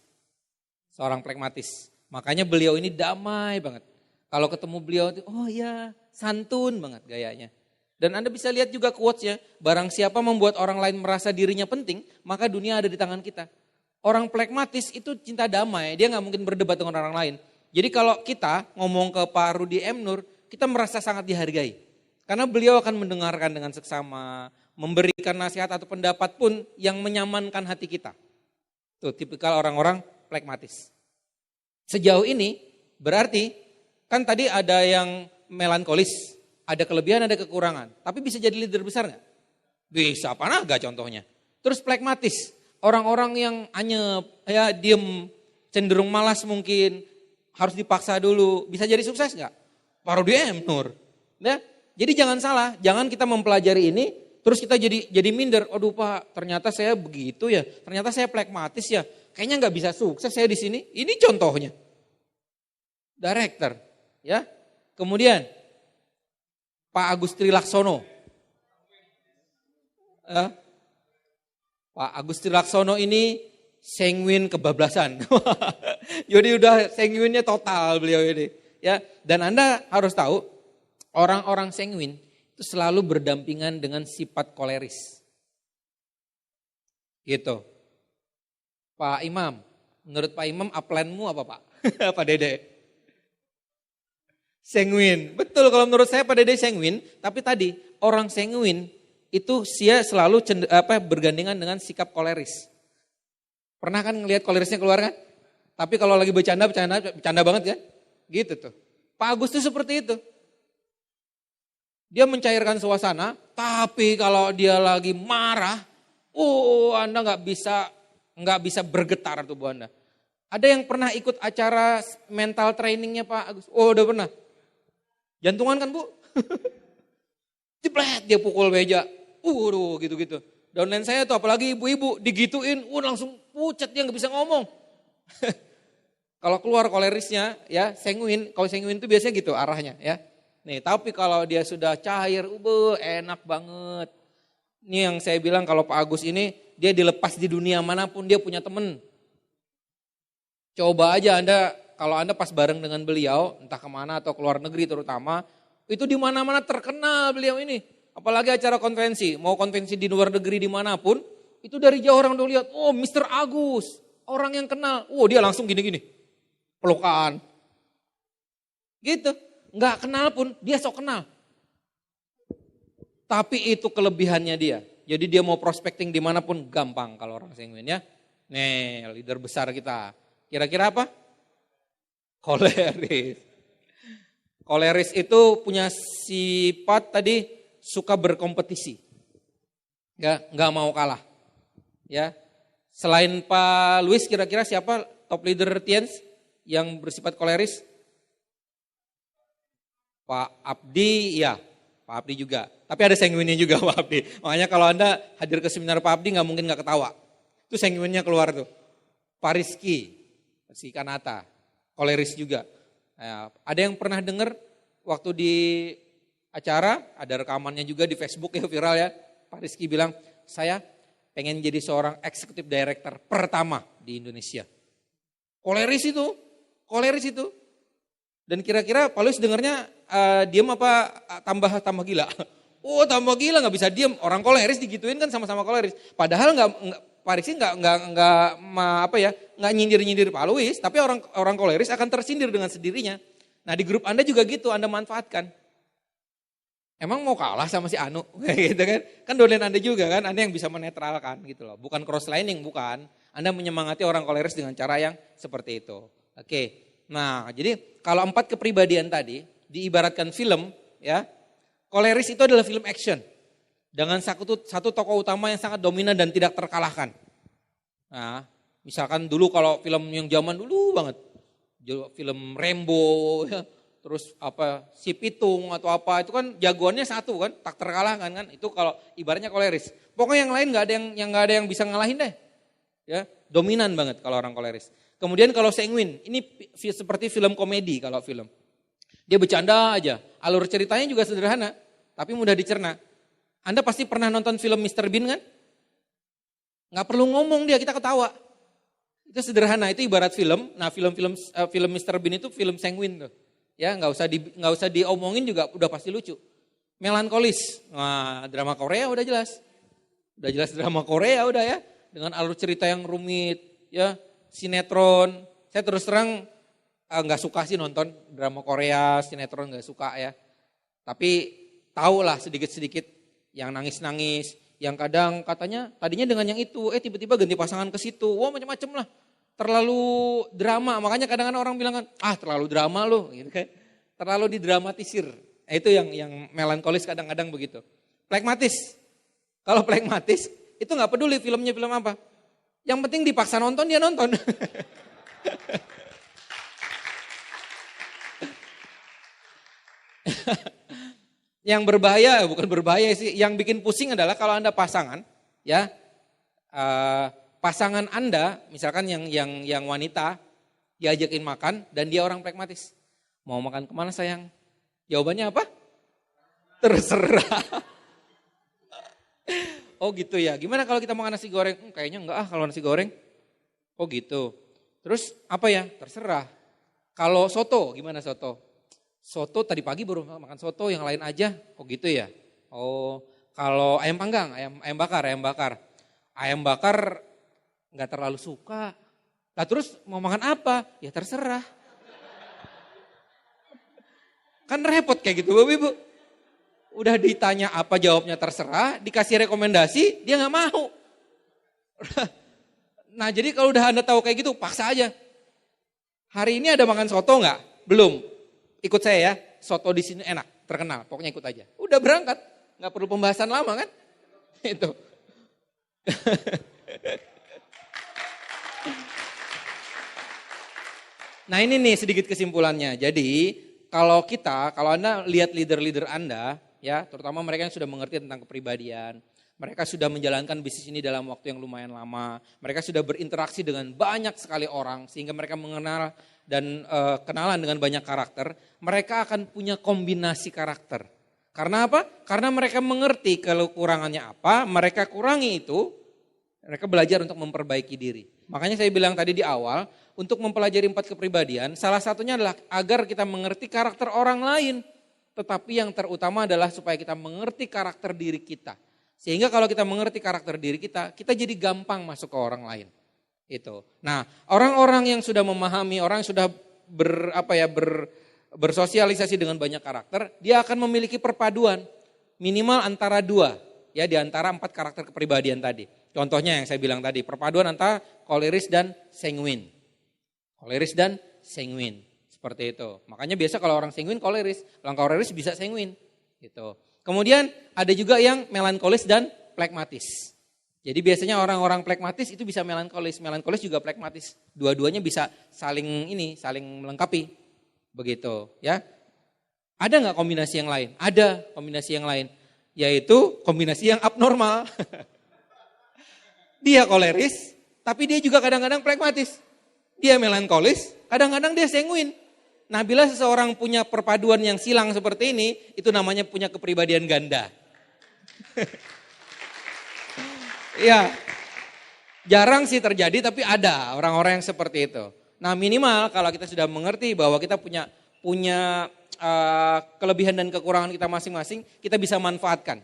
Seorang pragmatis. Makanya beliau ini damai banget. Kalau ketemu beliau, oh ya santun banget gayanya. Dan Anda bisa lihat juga quotes-nya, barang siapa membuat orang lain merasa dirinya penting, maka dunia ada di tangan kita. Orang pragmatis itu cinta damai, dia gak mungkin berdebat dengan orang lain. Jadi kalau kita ngomong ke Pak Rudi M. Nur, kita merasa sangat dihargai. Karena beliau akan mendengarkan dengan seksama, memberikan nasihat atau pendapat pun yang menyamankan hati kita. Tuh tipikal orang-orang pragmatis. Sejauh ini berarti kan tadi ada yang melankolis, ada kelebihan, ada kekurangan. Tapi bisa jadi leader besar gak? Bisa, Panaga contohnya. Terus pragmatis, orang-orang yang anyep, ya diem, cenderung malas mungkin, harus dipaksa dulu. Bisa jadi sukses gak? Pak Rudi M. Nur. Ya? Jadi jangan salah, jangan kita mempelajari ini, terus kita jadi minder. Aduh Pak, ternyata saya begitu ya, ternyata saya pragmatis ya. Kayaknya nggak bisa sukses saya di sini. Ini contohnya. Director, ya. Kemudian Pak Agus Trilaksono. Pak Agus Trilaksono ini sanguin kebablasan. Jadi udah sanguinnya total beliau ini, ya. Dan Anda harus tahu, orang-orang sanguin itu selalu berdampingan dengan sifat koleris. Gitu. Pak Imam, menurut Pak Imam upline-mu apa Pak? Pak Dede? Sanguin. Betul, kalau menurut saya Pak Dede sanguin, tapi tadi orang sanguin itu dia selalu bergandengan dengan sikap koleris. Pernah kan ngelihat kolerisnya keluar kan? Tapi kalau lagi bercanda banget ya. Gitu tuh. Pak Agus tuh seperti itu. Dia mencairkan suasana, tapi kalau dia lagi marah, Anda nggak bisa bergetar tuh Bu Anda. Ada yang pernah ikut acara mental trainingnya Pak Agus? Oh udah pernah. Jantungan kan Bu? Jeplet dia pukul meja, gitu-gitu. Downline saya tuh apalagi ibu-ibu digituin, langsung pucat dia nggak bisa ngomong. Kalau keluar kolerisnya, ya sanguin, kalau sanguin itu biasanya gitu arahnya, ya. Nih, tapi kalau dia sudah cair, enak banget. Ini yang saya bilang kalau Pak Agus ini, dia dilepas di dunia manapun dia punya temen. Coba aja kalau Anda pas bareng dengan beliau, entah kemana atau keluar negeri terutama, itu di mana-mana terkenal beliau ini. Apalagi acara konvensi, mau konvensi di luar negeri dimanapun, itu dari jauh orang udah lihat, Mr. Agus, orang yang kenal. Dia langsung gini-gini, pelukan. Gitu. Nggak kenal pun, dia sok kenal. Tapi itu kelebihannya dia. Jadi dia mau prospecting dimanapun gampang kalau orang sanguin ya. Nih, leader besar kita. Kira-kira apa? Koleris. Koleris itu punya sifat tadi suka berkompetisi. Ya, nggak mau kalah. Ya. Selain Pak Luis, kira-kira siapa top leader Tiens yang bersifat koleris? Pak Abdi, ya. Pak Abdi juga. Tapi ada sanguinnya juga Pak Abdi. Makanya kalau Anda hadir ke seminar Pak Abdi nggak mungkin nggak ketawa. Itu sanguinnya keluar tuh. Pak Rizky Kanata, koleris juga. Nah, ada yang pernah dengar waktu di acara, ada rekamannya juga di Facebook ya viral ya. Pak Rizky bilang, saya pengen jadi seorang eksekutif director pertama di Indonesia. Koleris itu. Dan kira-kira Pak Luis dengarnya diam apa tambah gila? Oh tambah gila, nggak bisa diam. Orang koleris digituin kan sama-sama koleris. Padahal nggak Pak Rizky nggak nyindir Pak Luis, tapi orang koleris akan tersindir dengan sendirinya. Nah di grup Anda juga gitu, Anda manfaatkan. Emang mau kalah sama si Anu, gitu kan? Kan dolen Anda juga kan, Anda yang bisa menetralkan gitu loh. Bukan crosslining, bukan. Anda menyemangati orang koleris dengan cara yang seperti itu. Oke, nah jadi kalau 4 kepribadian tadi diibaratkan film, ya, koleris itu adalah film action dengan satu tokoh utama yang sangat dominan dan tidak terkalahkan. Nah, misalkan dulu kalau film yang zaman dulu banget, film Rambo, ya, terus Si Pitung atau apa, itu kan jagoannya satu kan, tak terkalahkan kan, itu kalau ibaratnya koleris. Pokoknya yang lain nggak ada yang bisa ngalahin deh, ya dominan banget kalau orang koleris. Kemudian kalau sanguin, ini seperti film komedi kalau film, dia bercanda aja, alur ceritanya juga sederhana, tapi mudah dicerna. Anda pasti pernah nonton film Mr. Bean kan? Nggak perlu ngomong dia, kita ketawa. Itu sederhana, itu ibarat film. Nah film Mr. Bean itu film sanguin tuh. Ya nggak usah diomongin juga udah pasti lucu. Melankolis, nah drama Korea udah jelas drama Korea udah ya, dengan alur cerita yang rumit, ya sinetron. Saya terus terang nggak suka sih nonton drama Korea, sinetron nggak suka ya. Tapi tahu lah sedikit yang nangis, yang kadang katanya tadinya dengan yang itu, tiba-tiba ganti pasangan ke situ, wah macam-macam lah. Terlalu drama, makanya kadang-kadang orang bilang kan, terlalu drama loh, gitu kan. Terlalu didramatisir. Itu yang melankolis kadang-kadang begitu. Plekmatis. Kalau plekmatis, itu nggak peduli filmnya film apa. Yang penting dipaksa nonton, dia nonton. Yang berbahaya, bukan berbahaya sih, yang bikin pusing adalah kalau Anda pasangan, ya, pasangan Anda, misalkan yang wanita, diajakin makan dan dia orang pragmatis. Mau makan kemana sayang? Jawabannya apa? Terserah. Oh gitu ya, gimana kalau kita makan nasi goreng? Kayaknya enggak kalau nasi goreng. Oh gitu. Terus apa ya? Terserah. Kalau soto, gimana soto? Soto tadi pagi baru makan soto, yang lain aja. Oh gitu ya. Oh kalau ayam panggang, ayam bakar. Ayam bakar nggak terlalu suka. Nah terus mau makan apa? Ya terserah. Kan repot kayak gitu Bapak Ibu. Udah ditanya apa jawabnya terserah, dikasih rekomendasi dia nggak mau. Nah jadi kalau udah Anda tahu kayak gitu paksa aja. Hari ini ada makan soto nggak? Belum. Ikut saya ya, soto di sini enak, terkenal. Pokoknya ikut aja. Udah berangkat, nggak perlu pembahasan lama kan? Itu. Nah ini nih sedikit kesimpulannya. Jadi kalau Anda lihat leader-leader Anda, ya terutama mereka yang sudah mengerti tentang kepribadian, mereka sudah menjalankan bisnis ini dalam waktu yang lumayan lama, mereka sudah berinteraksi dengan banyak sekali orang sehingga mereka mengenal dan kenalan dengan banyak karakter, mereka akan punya kombinasi karakter. Karena apa? Karena mereka mengerti kekurangannya apa, mereka kurangi itu, mereka belajar untuk memperbaiki diri. Makanya saya bilang tadi di awal, untuk mempelajari 4 kepribadian, salah satunya adalah agar kita mengerti karakter orang lain. Tetapi yang terutama adalah supaya kita mengerti karakter diri kita. Sehingga kalau kita mengerti karakter diri kita jadi gampang masuk ke orang lain. Itu. Nah, orang-orang yang sudah memahami, orang yang sudah bersosialisasi dengan banyak karakter, dia akan memiliki perpaduan minimal antara 2, ya di antara 4 karakter kepribadian tadi. Contohnya yang saya bilang tadi, perpaduan antara koleris dan sanguin. Koleris dan sanguin, seperti itu. Makanya biasa kalau orang sanguin koleris, orang koleris bisa sanguin. Gitu. Kemudian ada juga yang melankolis dan plekmatis. Jadi biasanya orang-orang plekmatis itu bisa melankolis juga plekmatis. Dua-duanya bisa saling melengkapi. Begitu, ya. Ada nggak kombinasi yang lain? Ada kombinasi yang lain, yaitu kombinasi yang abnormal. Dia koleris, tapi dia juga kadang-kadang plekmatis. Dia melankolis, kadang-kadang dia sanguin. Nah, bila seseorang punya perpaduan yang silang seperti ini, itu namanya punya kepribadian ganda. Ya, jarang sih terjadi, tapi ada orang-orang yang seperti itu. Nah, minimal kalau kita sudah mengerti bahwa kita punya kelebihan dan kekurangan kita masing-masing, kita bisa manfaatkan.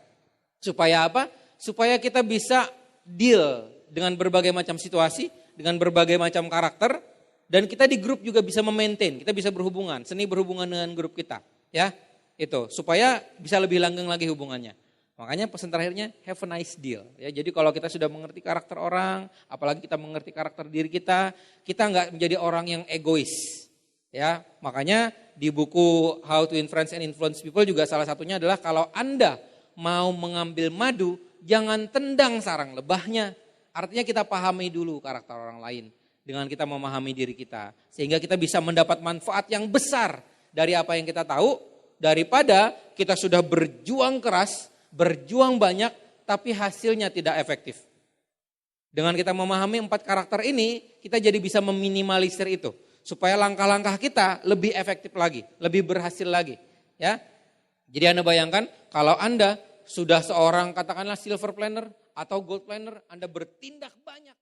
Supaya apa? Supaya kita bisa deal dengan berbagai macam situasi, dengan berbagai macam karakter, dan kita di grup juga bisa memaintain, kita bisa berhubungan, seni berhubungan dengan grup kita, ya. Itu supaya bisa lebih langgeng lagi hubungannya. Makanya pesan terakhirnya have a nice deal. Ya, jadi kalau kita sudah mengerti karakter orang, apalagi kita mengerti karakter diri kita nggak menjadi orang yang egois. Ya, makanya di buku How to Influence and Influence People juga salah satunya adalah kalau Anda mau mengambil madu, jangan tendang sarang lebahnya. Artinya kita pahami dulu karakter orang lain dengan kita memahami diri kita. Sehingga kita bisa mendapat manfaat yang besar dari apa yang kita tahu, daripada kita sudah berjuang keras, berjuang banyak, tapi hasilnya tidak efektif. Dengan kita memahami 4 karakter ini, kita jadi bisa meminimalisir itu. Supaya langkah-langkah kita lebih efektif lagi, lebih berhasil lagi. Ya. Jadi Anda bayangkan, kalau Anda sudah seorang katakanlah silver planner atau gold planner, Anda bertindak banyak.